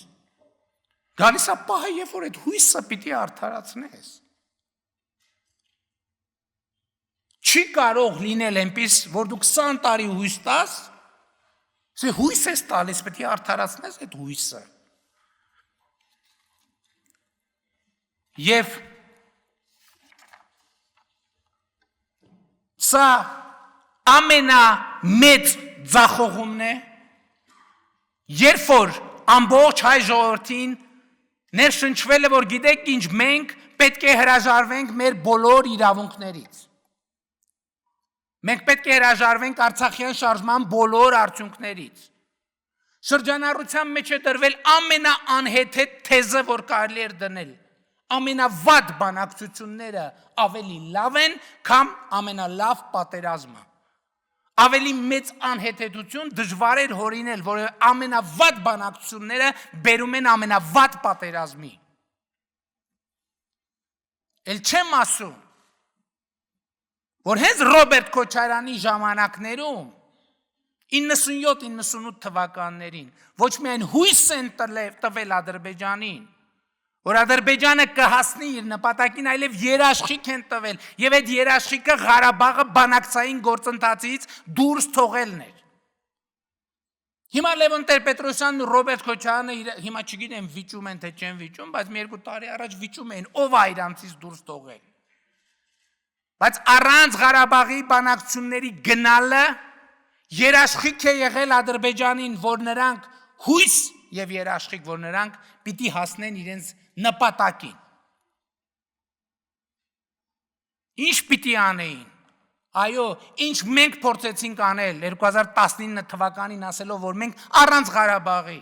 գալիս է պահը, երբ որ այդ հույսը պիտի արդարացնես։ Չի կարող լինել այնպես, որ դու 20 տարի հույս տաս, հույս ես տալիս, պետք է արդարացնես այդ հույսը։ Եվ սա ամենամեծ ձախողումն է, երբ որ ամբողջ հայ ժողովրդին ներշնչվել է, որ գիտեք ինչ, մենք պետք է հրաժարվենք մեր բոլոր իրավունքներից։ Մենք պետք է հրաժարվենք Արցախյան շարժման բոլոր արդյունքներից։ Շրջանառության մեջ է դրվել ամենաանհեթեթ թեզը, որ կարելի էր դնել։ ամենավատ բանակցությունները ավելի լավ են, քան ամենալավ պատերազմը։ Ավելի մեծ անհեթեթություն դժվար էր հորինել, որ ամենավատ բանակցությունները բերում են ամենավատ պատերազմի։ Էլ չեմ ասում, որ հենց Ռոբերտ Քոչարյանի ժամանակներում 97-98 թվականներին ոչ միայն հույս են տվել Ադրբեջանին, որ Ադրբեջանը կհասնի իր նպատակին, այլև երաշխիք են տվել, եւ այդ երաշխիքը Ղարաբաղը բանակցային գործընթացից դուրս թողելն էր։ Հիմա Լևոն Տեր-Պետրոսյանն ու Ռոբերտ Քոչարյանը հիմա չգիտեմ վիճում են թե չեն վիճում, բայց մի երկու տարի առաջ վիճում էին, ով է իրանցից դուրս թողել։ Բայց առանց Ղարաբաղի բանակցությունների գնալը երաշխիք է եղել Ադրբեջանին, որ նրանք հույս եւ երաշխիք, որ նրանք պիտի հասնեն իրենց նպատակին։ Ինչ պիտի անեին։ Այո, ինչ մենք փորձեցինք անել 2019 թվականին ասելով, որ մենք առանց Ղարաբաղի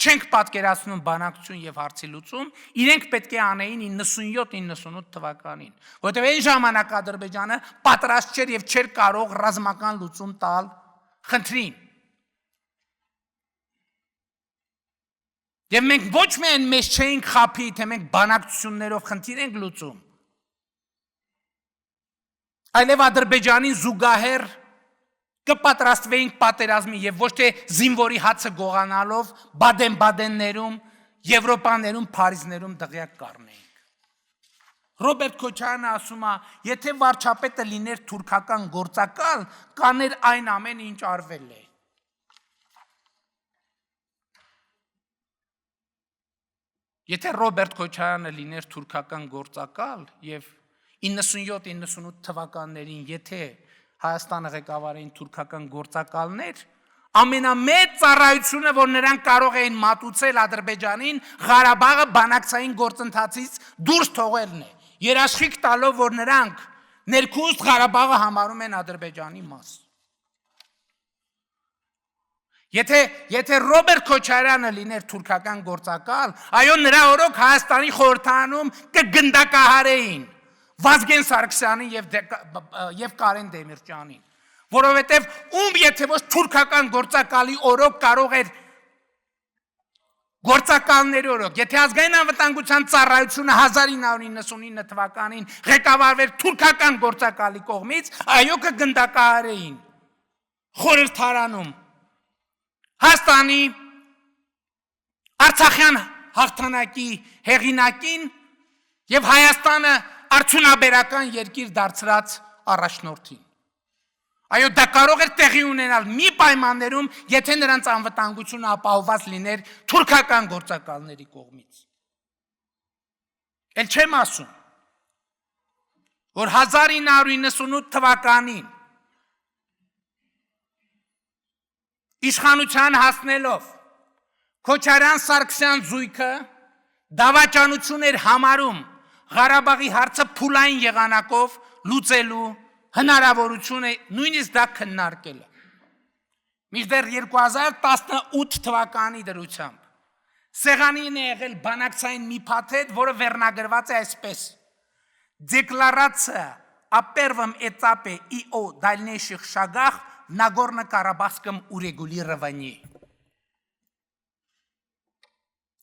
չենք պատկերացնում բանակցություն եւ հարցի լուծում, իրենք պետք է անեին 97-98 թվականին, որովհետեւ այն ժամանակ Ադրբեջանը պատրաստ չէր եւ չէր կարող ռազմական լուծում տալ խնդրին։ Եվ մենք ոչ միայն մեզ չէինք խափի, թե մենք բանակցություններով խնդիր ենք լուծում, այլև Ադրբեջանին զուգահեռ կպատրաստվեինք պատերազմի եւ ոչ թե զինվորի հացը գողանալով Բադեն-Բադեններում, Եվրոպաներում, Փարիզներում դղյակ կառնեինք։ Ռոբերտ Քոչարյանը ասում է, եթե վարչապետը լիներ թուրքական գործակալ, կաներ այն ամեն ինչ արվել է։ Եթե Ռոբերտ Քոչարյանը լիներ թուրքական գործակալ եւ 97-98 թվականներին, եթե Հայաստանը ղեկավարեին թուրքական գործակալներ, ամենամեծ ծառայությունը, որ նրանք կարող էին մատուցել Ադրբեջանին, Ղարաբաղը բանակցային գործընթացից դուրս թողելն է, երաշխիք տալով, որ նրանք ներքուստ Ղարաբաղը համարում են Ադրբեջանի մաս։ Եթե Ռոբերտ Քոչարյանը լիներ թուրքական գործակալ, այո, նրա օրոք Հայաստանի խորհրդարանում կգնդակահարեին Վազգեն Սարգսյանին եւ Կարեն Դեմիրճյանին, որովհետեւ ում եթե ոչ թուրքական գործակալի օրոք կարող էր գործակալների օրոք, եթե ազգային անվտանգության ծառայությունը 1999 թվականին ղեկավարվեր թուրքական գործակալի կողմից, այո կգնդակահարեին խորհրդարանում Հայաստանի Արցախյան հաղթանակի հեղինակին եւ Հայաստանը արդյունաբերական երկիր դարձրած առաջնորդին։ Այո, դա կարող էր տեղի ունենալ մի պայմաններում, եթե նրանց անվտանգությունը ապահովված լիներ թուրքական գործակալների կողմից։ Էլ չեմ ասում, որ 1998 թվականին իշխանության հասնելով Քոչարյան-Սարգսյան զույգը դավաճանություն էր համարում Ղարաբաղի հարցը փուլային եղանակով լուծելու հնարավորությունը նույնիսկ դա քննարկելը։ Մինչդեռ 2018 թվականի դրությամբ սեղանին է եղել բանակցային մի փաթեթ, որը վերնագրված է այսպես. Декларация о первом этапе и о дальнейших шагах в Нагорно-Карабахском урегулировании.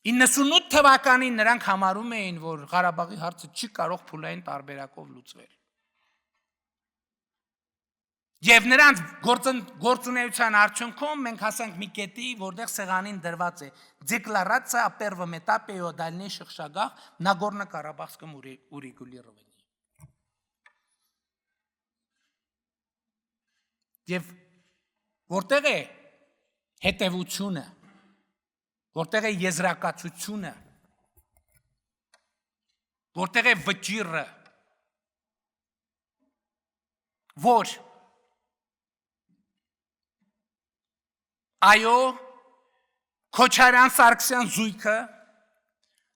98 թվականին նրանք համարում էին, որ Ղարաբաղի հարցը չի կարող փուլային տարբերակով լուծվել։ Եվ նրանց գործունեության արդյունքում մենք հասանք մի կետի, որտեղ սեղանին դրված է Декларация о первом этапе и о дальнейших шагах в Нагорно-Карабахском урегулировании. Եվ որտեղ է հետևությունը, որտեղ է եզրակացությունը, որտեղ է վճիռը, որ այո Քոչարյան-Սարգսյան զույգը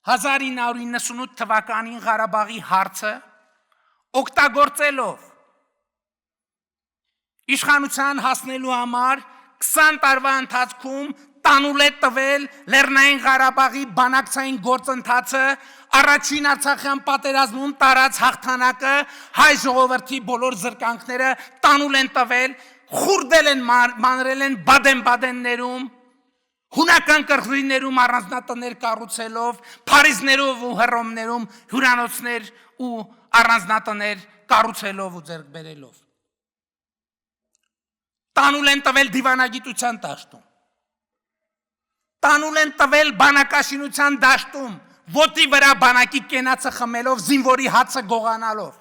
1998 թվականին Ղարաբաղի հարցը օգտագործելով իշխանության հասնելու համար 20 տարվա ընթացքում տանուլ է տվել Լեռնային Ղարաբաղի բանակցային գործընթացը, առաջին Արցախյան պատերազմում տարած հաղթանակը, հայ ժողովրդի բոլոր զրկանքները տանուլ են տվել, խուրդել են մանրել են Բադեն-Բադեններում, հունական կղզիներում առանձնատներ կառուցելով, Փարիզներով ու Հռոմներում հյուրանոցներ ու առանձնատներ կառուցելով ու ձեռք բերելով։ Տանուլ են տվել դիվանագիտության դաշտում։ Տանուլ են տվել բանակաշինության դաշտում, ոտի վրա բանակի կենացը խմելով, զինվորի հացը գողանալով։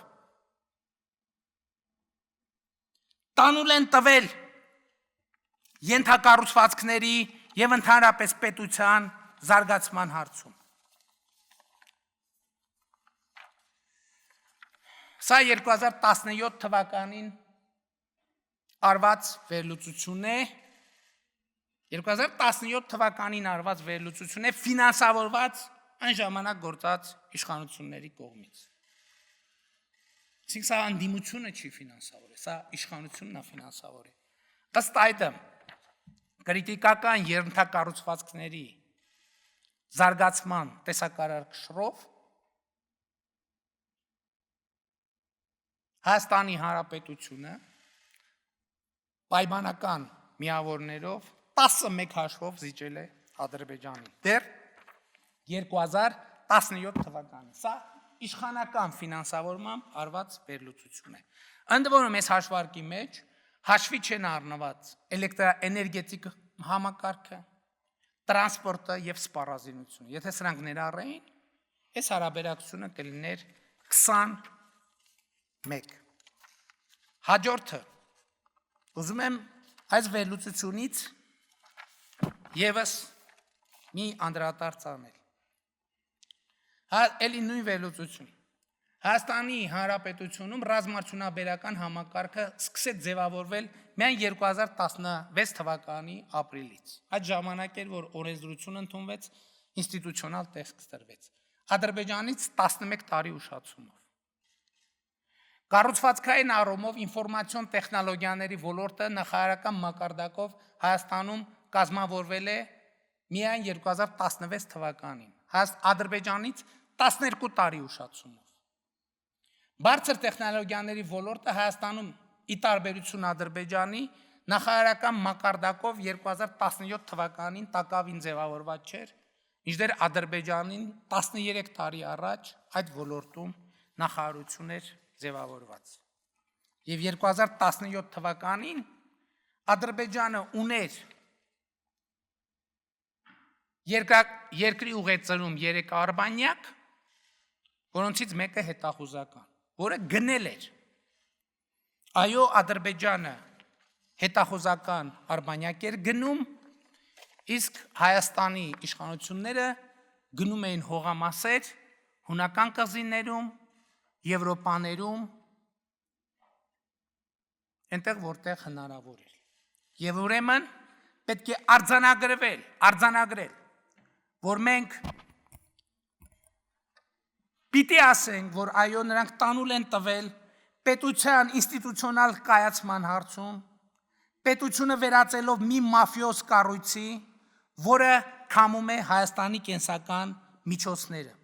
Տանուլ են տվել ենթակառուցվածքների եւ ընդհանրապես պետության զարգացման հարցում։ Սա 2017 թվականին արված վերլուծություն է, 2017 թվականին արված վերլուծություն է ֆինանսավորված այն ժամանակ գործած իշխանությունների կողմից։ Իսկ սա անդիմությունը չի ֆինանսավորել, սա իշխանությունն է ֆինանսավորել։ Ըստ այդմ կրիտիկական ենթակառուցվածքների զարգացման տեսակարարքշռով Հայաստանի Հանրապետությունը պայմանական միավորներով 11 հաշվով զիջել է Ադրբեջանին։ Դեռ 2017 թվականին։ Սա իշխանական ֆինանսավորմամբ արված վերլուծություն է։ Ընդ որում այս հաշվարկի մեջ հաշվի չեն առնված էլեկտրաէներգետիկ համակարգը, տրանսպորտը եւ սպառազինությունը։ Եթե սրանք ներառեին, այս հարաբերակցությունը կլիներ 21։ Հաջորդը ուզում եմ այս վերլուծությունից եւս մի անդրադարձ անել։ Էլի նույն վերլուծություն։ Հայաստանի Հանրապետությունում ռազմաարդյունաբերական համակարգը սկսեց ձևավորվել միայն 2016 թվականի ապրիլից։ Այդ ժամանակ էր, որ օրենսդրություն ընդունվեց, ինստիտուցիոնալ տեսք ստրվեց։ Ադրբեջանից 11 տարի ուշացումով։ Կառուցվածքային առումով ինֆորմացիոն տեխնոլոգիաների ոլորտը նախարարական մակարդակով Հայաստանում կազմավորվել է միայն 2016 թվականին, Ադրբեջանից 12 տարի ուշացումով։ Բարձր տեխնոլոգիաների ոլորտը Հայաստանում ի տարբերություն Ադրբեջանի նախարարական մակարդակով 2017 թվականին տակավին ձևավորված չէր, մինչդեռ Ադրբեջանին 13 տարի առաջ այդ ոլորտում նախարարություն էր ձևավորված։ Եվ 2017 թվականին Ադրբեջանը ուներ երկրի ուղեծրում 3 արբանյակ, որոնցից մեկը հետախուզական, որը գնել էր։ Այո, Ադրբեջանը հետախուզական արբանյակ էր գնում, իսկ Հայաստանի իշխանությունները գնում էին հողամասեր հունական կղզիներում, Եվրոպաներում, այնտեղ որտեղ հնարավոր էր։ Եվ ուրեմն պետք է արձանագրել, որ մենք պիտի ասենք, որ այո, նրանք տանուլ են տվել պետության ինստիտուցիոնալ կայացման հարցում, պետությունը վերածելով մի մաֆիոզ կառույցի, որը քամում է Հայաստանի կենսական միջոցները։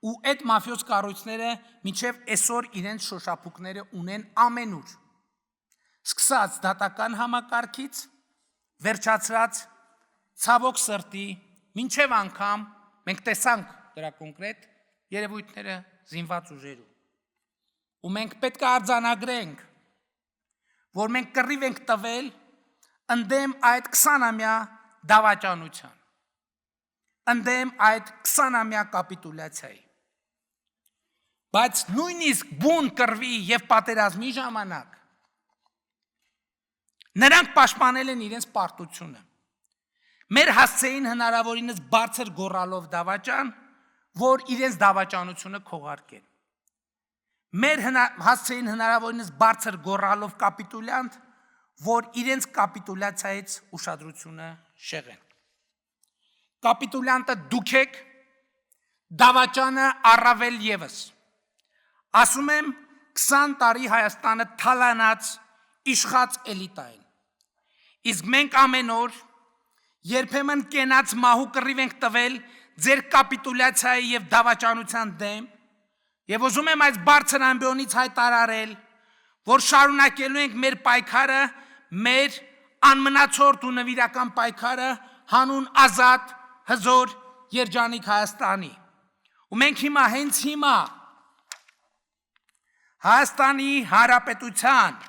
Ու այդ մաֆիոզ կառույցները մինչև այսօր իրենց շոշափուկները ունեն ամենուր։ Սկսած դատական համակարգից, վերջացրած ցավոք սրտի, մինչև անգամ մենք տեսանք դրա կոնկրետ երևույթները զինված ուժերում։ Ու մենք պետք է արձանագրենք, որ մենք կռիվ ենք տվել ընդդեմ այդ 20-ամյա դավաճանության, ընդդեմ այդ 20-ամյա կապիտուլյացիայի։ Բայց նույնիսկ բուն կռվի եւ պատերազմի ժամանակ նրանք պաշտպանել են իրենց պարտությունը։ Մեր հասցեին հնարավորինս բարձր գոռալով դավաճան, որ իրենց դավաճանությունը քողարկեն։ Մեր հասցեին հնարավորինս բարձր գոռալով կապիտուլյանտ, որ իրենց կապիտուլյացիայից ուշադրությունը շեղեն։ Կապիտուլյանտը դուք եք, դավաճանը առավել եւս։ Ասում եմ 20 տարի Հայաստանը թալանած, իշխած էլիտա են։ Իսկ մենք ամեն օր Երբեմն կենաց մահու կռիվ ենք տվել ձեր կապիտուլյացիայի եւ դավաճանության դեմ եւ ուզում եմ այս բարձր ամբիոնից հայտարարել, որ շարունակելու ենք մեր պայքարը, մեր անմնացորդ ու նվիրական պայքարը հանուն ազատ, հզոր, երջանիկ Հայաստանի։ Ու մենք հենց հիմա Հայաստանի Հանրապետության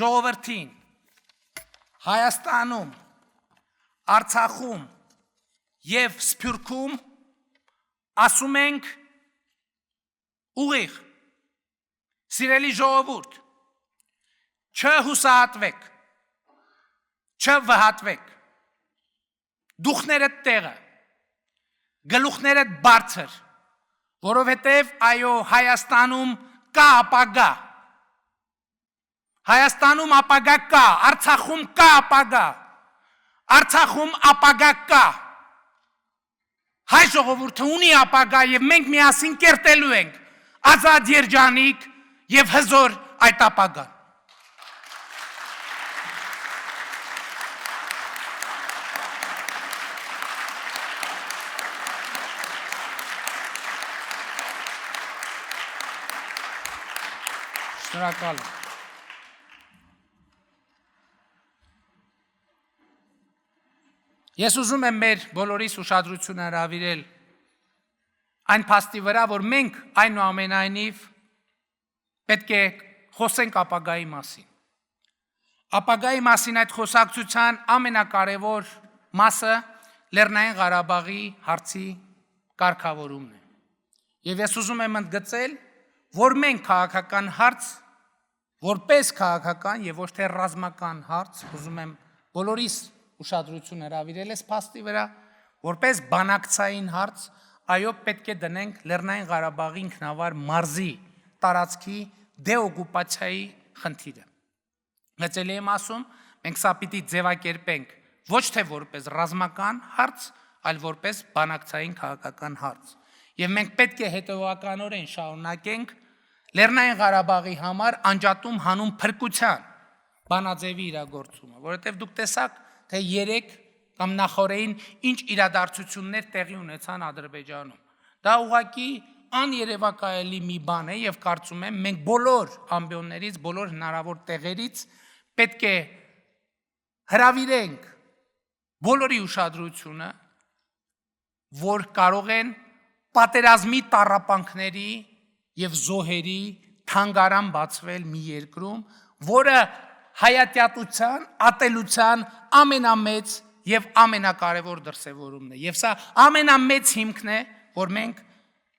ժողովրդին Հայաստանում, Արցախում եւ Սփյուռքում ասում ենք ուղիղ, սիրելի ժողովուրդ, չհուսահատվեք, չվհատվեք, դուխներդ տեղը, գլուխներդ բարձր, որովհետև այո Հայաստանում կա ապագա, Հայաստանում ապագա կա, Արցախում կա ապագա, Արցախում ապագա կա, հայ ժողովուրդը ունի ապագա եւ մենք միասին կերտելու ենք ազատ երջանիկ եւ հզոր այդ ապագան։ Շնորհակալ եմ։ Ես ուզում եմ մեր բոլորիս ուշադրությունը հրավիրել այն փաստի վրա, որ մենք այնուամենայնիվ պետք է խոսենք ապագայի մասին։ Ապագայի մասին այդ խոսակցության ամենակարևոր մասը Լեռնային Ղարաբաղի հարցի կարգավորումն է։ Եվ ես ուզում եմ ընդգծել, որ մենք քաղաքական հարց, որպես քաղաքական եւ ոչ թե ռազմական հարց, ուզում եմ բոլորիս ուշադրություն հրավիրել այս փաստի վրա, որպես բանակցային հարց, այո, պետք է դնենք Լեռնային Ղարաբաղի ինքնավար մարզի տարածքի դեօկուպացիայի խնդիրը։ Մեծելի եմ ասում, մենք սա պիտի ձևակերպենք ոչ թե որպես ռազմական հարց, այլ որպես բանակցային քաղաքական հարց։ Եվ մենք պետք է հետևականորեն շարունակենք Լեռնային Ղարաբաղի համար անջատում հանուն փրկության բանաձևի իրագործումը, որովհետև դուք տեսաք, թե 3 կամ նախորդին ինչ իրադարձություններ տեղի ունեցան Ադրբեջանում։ Դա ուղղակի աներևակայելի մի բան է եւ կարծում եմ մենք բոլոր ամբիոններից, բոլոր հնարավոր տեղերից պետք է հրավիրենք բոլորի ուշադրությունը, որ կարող են պատերազմի տառապանքների եւ զոհերի թանգարան բացվել մի երկրում, որը հայատյատության, ատելության ամենամեծ եւ ամենակարևոր դրսևորումն է։ Եվ սա ամենամեծ հիմքն է, որ մենք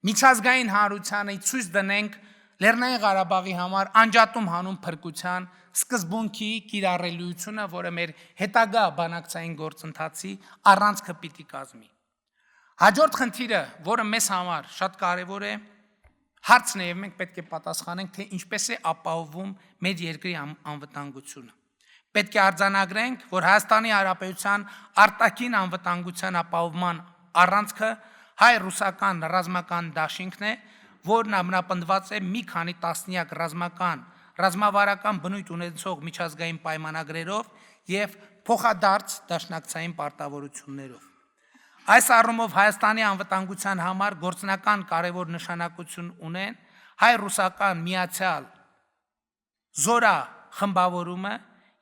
միջազգային հանրությանը ցույց դնենք Լեռնային Ղարաբաղի համար անջատում հանուն փրկության սկզբունքի կիրառելիությունը, որը մեր հետագա բանակցային գործընթացի առանցքը պիտի կազմի։ Հաջորդ խնդիրը, որը մեզ համար շատ կարևոր է, հարցն է եւ մենք պետք է պատասխանենք, թե ինչպես է ապահովում մեր երկրի անվտանգությունը։ Պետք է արձանագրենք, որ Հայաստանի Հանրապետության արտաքին անվտանգության ապահովման առանցքը հայ-ռուսական ռազմական դաշինքն է, որն ամրապնդված է մի քանի տասնյակ ռազմավարական բնույթ ունեցող միջազգային պայմանագրերով եւ փոխադարձ դաշնակցային պարտավորություններով։ Այս առումով Հայաստանի անվտանգության համար գործնական կարևոր նշանակություն ունեն հայ-ռուսական միացյալ զորա խմբավորումը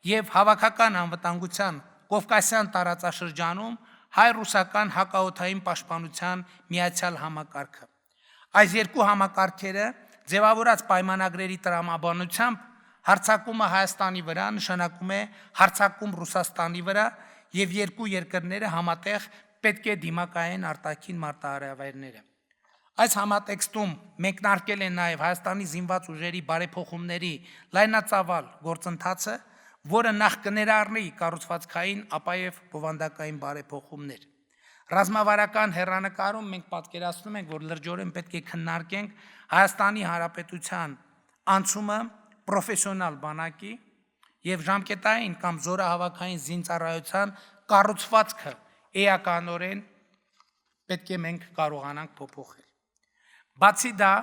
եւ հավաքական անվտանգության Կովկասյան տարածաշրջանում հայ-ռուսական հակաօդային պաշտպանության միացյալ համակարգը։ Այս երկու համակարգերը ձևավորած պայմանագրերի տրամաբանությամբ հարձակումը Հայաստանի վրա նշանակում է հարձակում Ռուսաստանի վրա եւ երկու երկրները համատեղ պետք է դիմակայեն արտաքին մարտահրավերները։ Այս համատեքստում մեկնարկել է նաև Հայաստանի զինված ուժերի բարեփոխումների լայնածավալ գործընթացը, որը նախ կներառնի կառուցվածքային, ապա եւ բովանդակային բարեփոխումներ։ Ռազմավարական հեռանկարում մենք պատկերացնում ենք, որ լրջորեն պետք է քննարկենք Հայաստանի Հանրապետության անցումը պրոֆեսիոնալ բանակի եւ ժամկետային կամ զորահավաքային զինծառայության կառուցվածքը էականորեն պետք է մենք կարողանանք փոփոխել։ Բացի դա,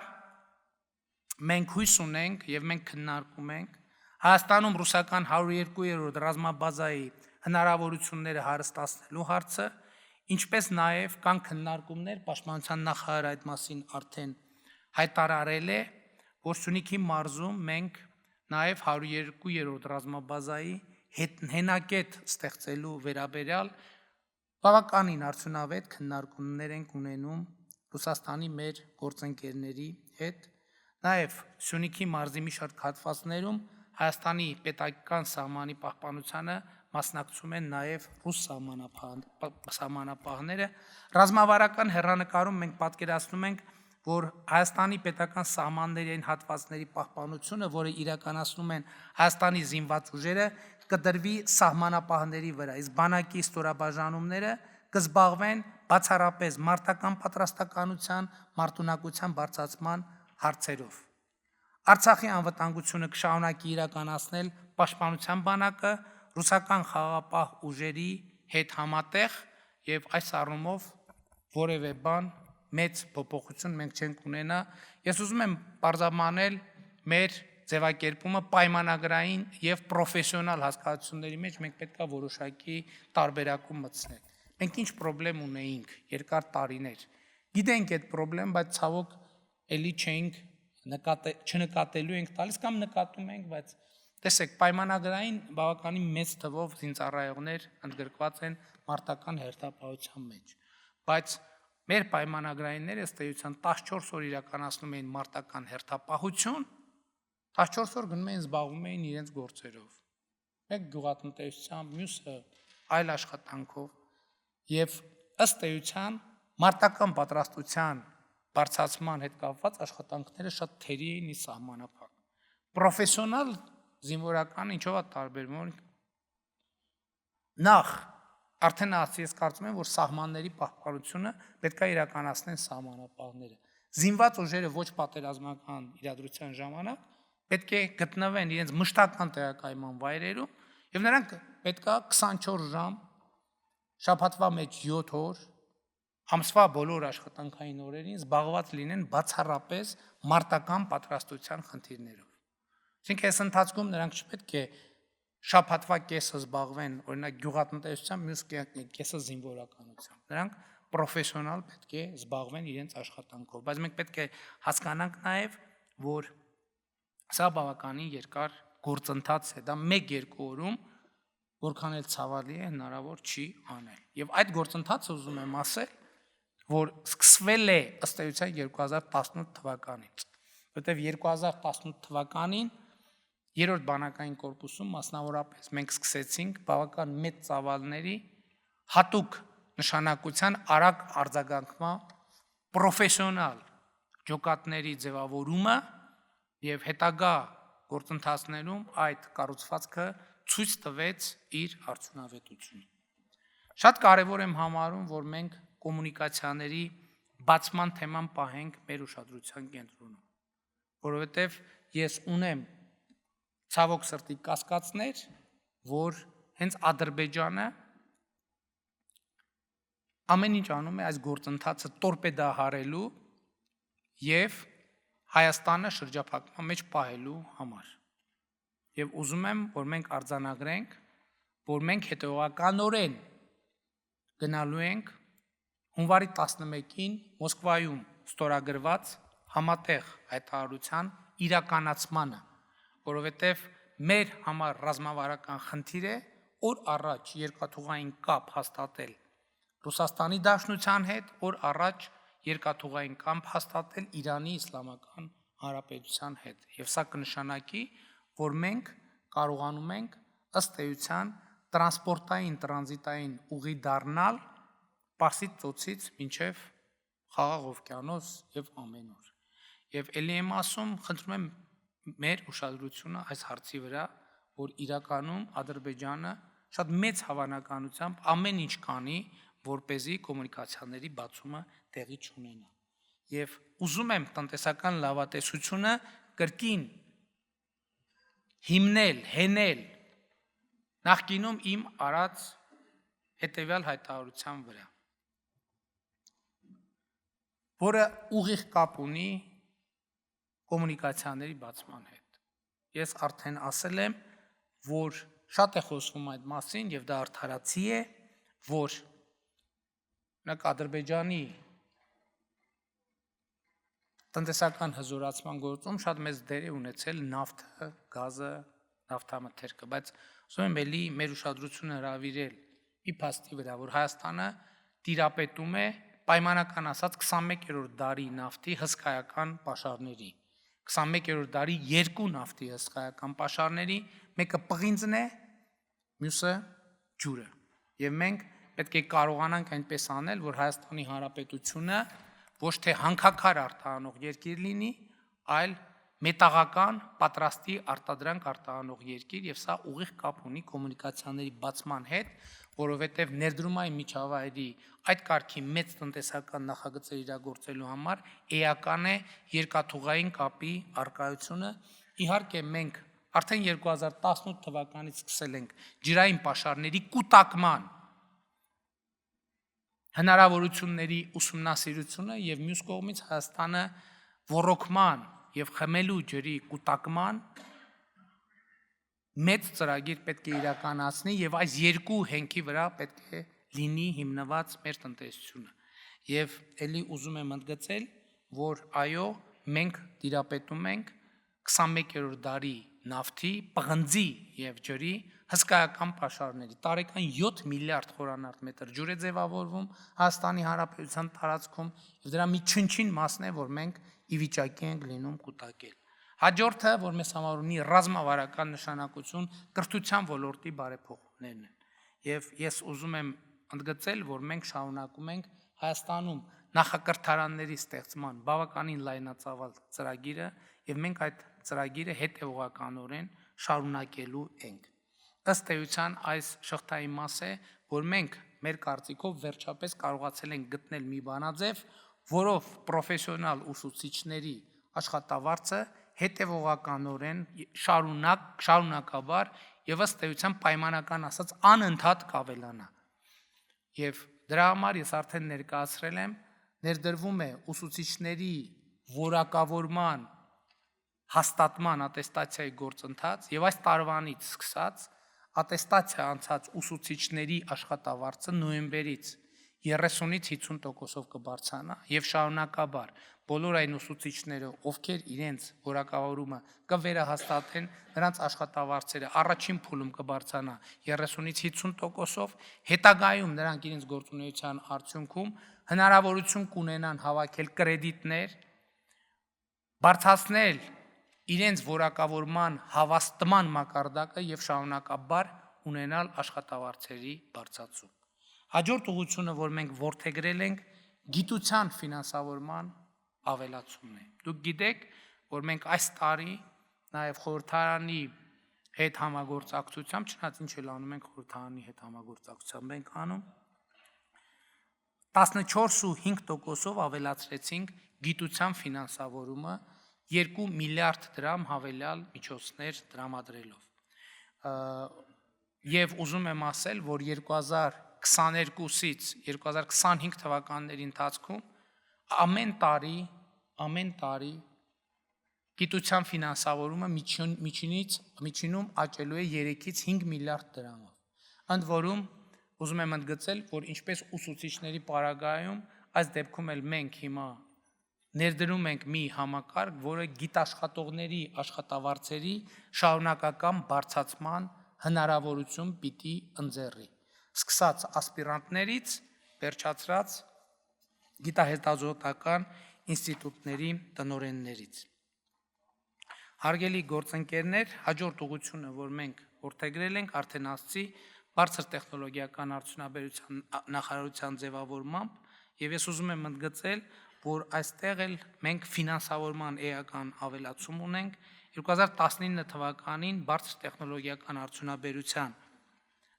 մենք հույս ունենք եւ մենք քննարկում ենք Հայաստանում ռուսական 102-րդ ռազմաբազայի հնարավորությունները հարստացնելու հարցը, ինչպես նաև կան քննարկումներ, պաշտպանության նախարարը այդ մասին արդեն հայտարարել է, որ Սյունիքի մարզում մենք նաև 102-րդ ռազմաբազայի հենակետ ստեղծելու վերաբերյալ բավականին արդյունավետ քննարկումներ ենք ունենում Ռուսաստանի մեր գործընկերների հետ, նաև Սյունիքի մարզի մի շարք հատվածներում Հայաստանի պետական սահմանի պահպանությանը մասնակցում են նաև ռուս սահմանապահները։ Ռազմավարական հեռանկարում մենք պատկերացնում ենք, որ Հայաստանի պետական սահմանների այն հատվածների պահպանությունը, որը իրականացնում են Հայաստանի զինված ուժերը, կդրվի սահմանապահների վրա, իսկ բանակի ստորաբաժանումները կզբաղվեն բացառապես մարտական պատրաստականության, մարտունակության բարձրացման հարցերով։ Արցախի անվտանգությունը կշարունակի իրականացնել պաշտպանության բանակը ռուսական խաղաղապահ ուժերի հետ համատեղ եւ այս առումով որևէ բան մեծ փոփոխություն մենք չենք ունենա։ Ես ուզում եմ պարզաբանել մեր ձևակերպումը պայմանագրային եւ պրոֆեսիոնալ հասկացությունների մեջ մենք պետքա որոշակի տարբերակում մտցնել։ Մենք ինչ խնդրեմ ունեինք երկար տարիներ։ Գիտենք այդ խնդրեմ, բայց ցավոք էլի չենք չնկատելու ենք տալիս կամ նկատում ենք, բայց տեսեք, պայմանագրային բավականին մեծ թվով զինծառայողներ ընդգրկված են մարտական հերթապահության մեջ, բայց մեր պայմանագրայինները ըստ էության 14 օր իրականացնում էին մարտական հերթապահություն, 14 օր գնում էին զբաղվում էին իրենց գործերով։ Մեկ գյուղատնտեսությամբ, մյուսը այլ աշխատանքով եւ ըստ էության մարտական պատրաստության բարձրացման հետ կապված աշխատանքները շատ թերի էին ի սահմանափակ։ Պրոֆեսիոնալ զինվորական ինչով է տարբերվում։ Նախ արդեն ասացի, ես կարծում եմ, որ սահմանների պահպանությունը պետք է իրականացնեն սահմանապահները։ Զինված ուժերը ոչ պատերազմական իրադրության ժամանակ պետք է գտնվեն իրենց մշտական տեղակայման վայրերում եւ նրանք պետք է 24 ժամ շաբաթվա մեջ 7 օր ամսվա բոլոր աշխատանքային օրերին զբաղված լինեն բացառապես մարտական պատրաստության խնդիրներով։ Այսինքն այս ընթացքում նրանք չպետք է շաբաթվա կեսը զբաղվեն օրինակ գյուղատնտեսությամբ, մյուս կեսը զինվորականությամբ։ Նրանք պրոֆեսիոնալ պետք է զբաղվեն իրենց աշխատանքով, բայց մենք պետք է հասկանանք նաև, որ սա բավականին երկար գործընթաց է, դա 1-2 օրում որքան էլ ցավալի է հնարավոր չի անել։ Եվ այդ գործընթացը ուզում եմ ասել, որ սկսվել է ըստ էության 2018 թվականից, որտեղ 2018 թվականին երրորդ բանակային կորպուսում մասնավորապես մենք սկսեցինք բավական մեծ ծավալների հատուկ նշանակության արագ արձագանքման պրոֆեսիոնալ ջոկատների ձևավորումը եւ հետագա գործընթացներում այդ կառուցվածքը ցույց տվեց իր արդյունավետությունը։ Շատ կարևոր եմ համարում, որ մենք կոմունիկացիաների բացման թեման պահենք մեր ուշադրության կենտրոնում, որովհետև ես ունեմ ցավոք սրտի կասկածներ, որ հենց Ադրբեջանը ամեն ինչ անում է այս գործընթացը տորպեդահարելու եւ Հայաստանը շրջափակման մեջ պահելու համար։ Եվ ուզում եմ, որ մենք արձանագրենք, որ մենք հետևողականորեն գնալու ենք հունվարի 11-ին Մոսկվայում ստորագրված համատեղ հայտարարության իրականացմանը, որովհետև մեր համար ռազմավարական խնդիր է օր առաջ երկաթուղային կապ հաստատել Ռուսաստանի Դաշնության հետ, օր առաջ երկաթուղային կապ հաստատել Իրանի Իսլամական Հանրապետության հետ։ Եվ սա կնշանակի, որ մենք կարողանում ենք ըստ էության տրանսպորտային, տրանզիտային ուղի դառնալ Պարսից ծոցից մինչև Խաղաղ օվկիանոս եւ ամեն օր։ Եվ ելի եմ ասում, խնդրում եմ մեր ուշադրությունը այս հարցի վրա, որ իրականում Ադրբեջանը շատ մեծ հավանականությամբ ամեն ինչ կանի, որպեսզի կոմունիկացիաների բացումը տեղի չունենա։ Եվ ուզում եմ տնտեսական լավատեսությունը կրկին հիմնել, հենել նախկինում իմ արած հետևյալ հայտարարության վրա, որը ուղիղ կապ ունի կոմունիկացիաների բացման հետ։ Ես արդեն ասել եմ, որ շատ է խոսվում այդ մասին եւ դա արդարացի է, որ նակ Ադրբեջանի տնտեսական հզորացման գործում շատ մեծ դեր է ունեցել նավթը, գազը, նավթամթերքը, բայց ուզում եմ էլի մեր ուշադրությունը հրավիրել մի փաստի վրա, որ Հայաստանը տիրապետում է պայմանական ասած 21-րդ դարի նավթի հսկայական պաշարների, 21-րդ դարի երկու նավթի հսկայական պաշարների, մեկը պղինձն է, մյուսը ջուրը։ Եվ մենք պետք է կարողանանք այնպես անել, որ Հայաստանի Հանրապետությունը ոչ թե հանքաքար արտահանող երկիր լինի, այլ մետաղական պատրաստի արտադրանք արտահանող երկիր, եւ սա ուղիղ կապ ունի կոմունիկացիաների բացման հետ, որովհետեւ ներդրումային միջավայրի այդ կարգի մեծ տնտեսական նախագծեր իրագործելու համար էական է երկաթուղային կապի արկայությունը։ Իհարկե մենք արդեն 2018 թվականից սկսել ենք ջրային պաշարների կուտակման հնարավորությունների ուսումնասիրությունը եւ մյուս կողմից Հայաստանը ոռոգման եւ խմելու ջրի կուտակման մեծ ծրագիր պետք է իրականացնի եւ այս երկու հենքի վրա պետք է լինի հիմնված մեր տնտեսությունը։ Եվ ելի ուզում եմ ընդգծել, որ այո, մենք տիրապետում ենք 21-րդ դարի նավթի, պղնձի եւ ջրի հսկայական պաշարների, տարեկան 7 միլիարդ խորանարդ մետր ջուր է ձևավորվում Հայաստանի Հանրապետության տարածքում եւ դրա մի չնչին մասն է, որ մենք ի վիճակի ենք լինում կուտակել։ Հաջորդը, որ մեզ համար ունի ռազմավարական նշանակություն, կրթության ոլորտի բարեփոխումներն են։ Եվ ես ուզում եմ ընդգծել, որ մենք շարունակում ենք Հայաստանում նախակրթարանների ստեղծման բավականին լայնածավալ ծրագիրը եւ մենք այդ ծրագիրը հետեւողականորեն շարունակելու ենք։ Ըստ էության այս շղթայի մաս է, որ մենք մեր կարծիքով վերջապես կարողացել ենք գտնել մի բանաձև, որով պրոֆեսիոնալ ուսուցիչների աշխատավարձը հետևողականորեն շարունակաբար եւ ըստ էության պայմանական ասած անընդհատ կավելանա։ Եվ դրա համար ես արդեն ներկայացրել եմ, ներդրվում է ուսուցիչների որակավորման հաստատման ատեստացիայի գործընթաց եւ այս տարվանից սկսած ատեստացիա անցած ուսուցիչների աշխատավարձը նոյեմբերից 30-ից 50%-ով կբարձրանա եւ շարունակաբար բոլոր այն ուսուցիչները, ովքեր իրենց որակավորումը կվերահաստատեն, նրանց աշխատավարձերը առաջին փուլում կբարձրանա 30-ից 50%-ով, հետագայում նրանք իրենց գործունեության արդյունքում հնարավորություն կունենան հավաքել կրեդիտներ, բարձրացնել իրենց որակավորման հավաստման մակարդակը եւ շարունակաբար ունենալ աշխատավարձերի բարձրացում։ Հաջորդ ուղղությունը, որ մենք որդեգրել ենք, գիտության ֆինանսավորման ավելացումն է։ Դուք գիտեք, որ մենք այս տարի նաեւ խորհրդարանի հետ համագործակցությամբ, չնայած ինչ էլ անում ենք խորհրդարանի հետ համագործակցությամբ ենք անում, 14.5%-ով ավելացրեցինք գիտության ֆինանսավորումը 2 միլիարդ դրամ հավելյալ միջոցներ տրամադրելով։ Եվ ուզում եմ ասել, որ 2022-ից 2025 թվականների ընթացքում ամեն տարի գիտության ֆինանսավորումը միջինում աճելու է 3-ից 5 միլիարդ դրամով։ Ընդ որում ուզում եմ ընդգծել, որ ինչպես ուսուցիչների պարագայում, այս դեպքում էլ մենք հիմա ներդրում ենք մի համակարգ, որը գիտաշխատողների աշխատավարձերի շարունակական բարձրացման հնարավորություն պիտի ընձեռի, սկսած ասպիրանտներից, վերջացրած գիտահետազոտական ինստիտուտների տնօրեններից։ Հարգելի գործընկերներ, հաջորդ ուղղությունը, որ մենք որդեգրել ենք, արդեն ասացի, բարձր տեխնոլոգիական արդյունաբերության նախարարության ձևավորմամբ, եւ ես ուզում եմ ընդգծել, որ այստեղ էլ մենք ֆինանսավորման էական ավելացում ունենք 2019 թվականին բարձր տեխնոլոգիական արդյունաբերության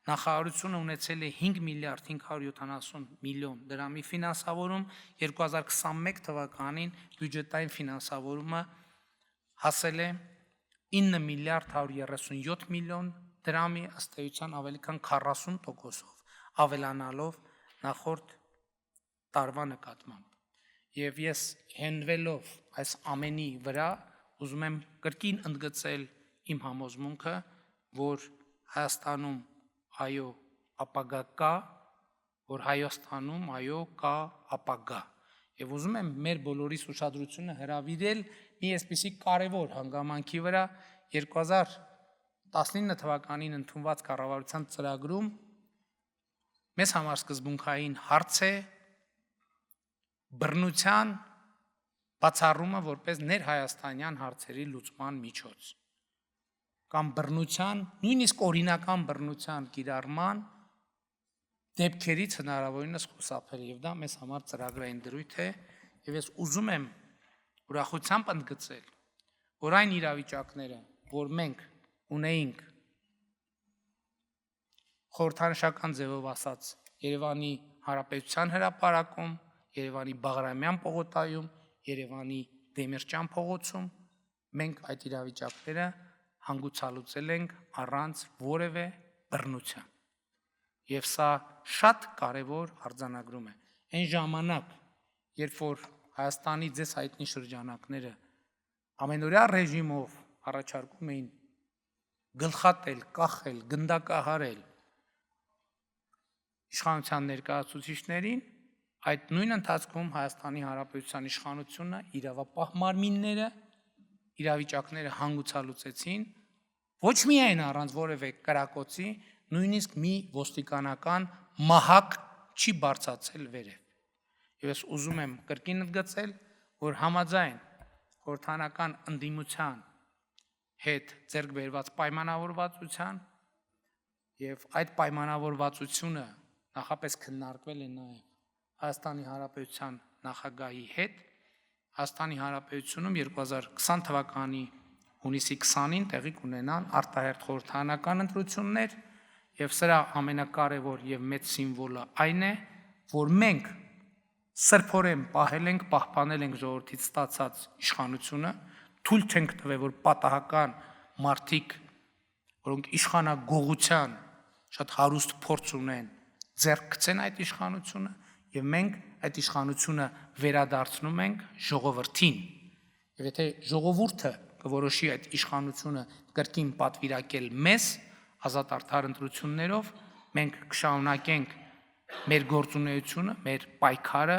նախարարությունը ունեցել է 5 միլիարդ 570 միլիոն դրամի ֆինանսավորում, 2021 թվականին բյուջետային ֆինանսավորումը հասել է 9 միլիարդ 137 միլիոն դրամի, ըստ էության ավելի քան 40%-ով ավելանալով նախորդ տարվա նկատմամբ։ Եվ ես հենվելով այս ամենի վրա ուզում եմ կրկին ընդգծել իմ համոզմունքը, որ Հայաստանում այո ապագա կա, որ Հայաստանում այո կա ապագա։ Եվ ուզում եմ մեր բոլորիս ուշադրությունը հրավիրել մի այսպիսի կարևոր հանգամանքի վրա 2019 թվականին ընդունված կառավարության ծրագրում մեզ համար սկզբունքային հարց է բռնության բացառումը որպես ներհայաստանյան հարցերի լուծման միջոց կամ բռնության, նույնիսկ օրինական բռնության կիրառման դեպքերից հնարավորինս խուսափել եւ դա մեզ համար ծրագրային դրույթ է եւ ես ուզում եմ ուրախությամբ ընդգծել որ այն իրավիճակները որ մենք ունեինք խորհրդանշական ձևով ասած Երևանի Հանրապետության հրապարակում, Երևանի Բաղրամյան պողոտայում, Երևանի Դեմիրճյան փողոցում մենք այդ իրավիճակները հանգուցալուծել ենք առանց որևէ բռնության։ Եվ սա շատ կարևոր արձանագրում է։ Այն ժամանակ, երբ որ Հայաստանի ձեզ հայտնի շրջանակները ամենօրյա ռեժիմով առաջարկում էին գլխատել, կախել, գնդակահարել իշխանության ներկայացուցիչներին, այդ նույն ընթացքում Հայաստանի Հանրապետության իշխանությունը իրավապահ մարմինները իրավիճակները հանգուցալուծեցին ոչ միայն առանց որևէ կրակոցի, նույնիսկ մի ոստիկանական մահակ չի բարձրացել վերև։ Եվ ես ուզում եմ կրկին ընդգծել, որ համաձայն խորհրդանական ընդդիմության հետ ձեռք բերված պայմանավորվածության եւ այդ պայմանավորվածությունը նախապես քննարկվել է նաեւ Հայաստանի Հանրապետության նախագահի հետ Հայաստանի Հանրապետությունում 2020 թվականի հունիսի 20-ին տեղի կունենան արտահերթ խորհրդանական ընտրություններ եւ սրա ամենակարևոր եւ մեծ սիմվոլը այն է, որ մենք սրբորեն պահել ենք, պահպանել ենք ժողովրդից ստացած իշխանությունը, թույլ չենք տվել, որ պատահական մարդիկ, որոնք իշխանագողության շատ հարուստ փորձ ունեն, ձեռք գցեն այդ իշխանությունը եւ մենք այդ իշխանությունը վերադարձնում ենք ժողովրդին։ Եվ եթե ժողովուրդը կորոշի այդ իշխանությունը կրկին պատվիրակել մեզ ազատ արդար ընտրություններով, մենք կշարունակենք մեր գործունեությունը, մեր պայքարը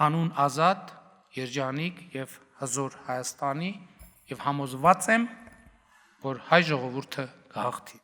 հանուն ազատ, երջանիկ եւ հզոր Հայաստանի եւ համոզված եմ, որ հայ ժողովուրդը կհաղթի։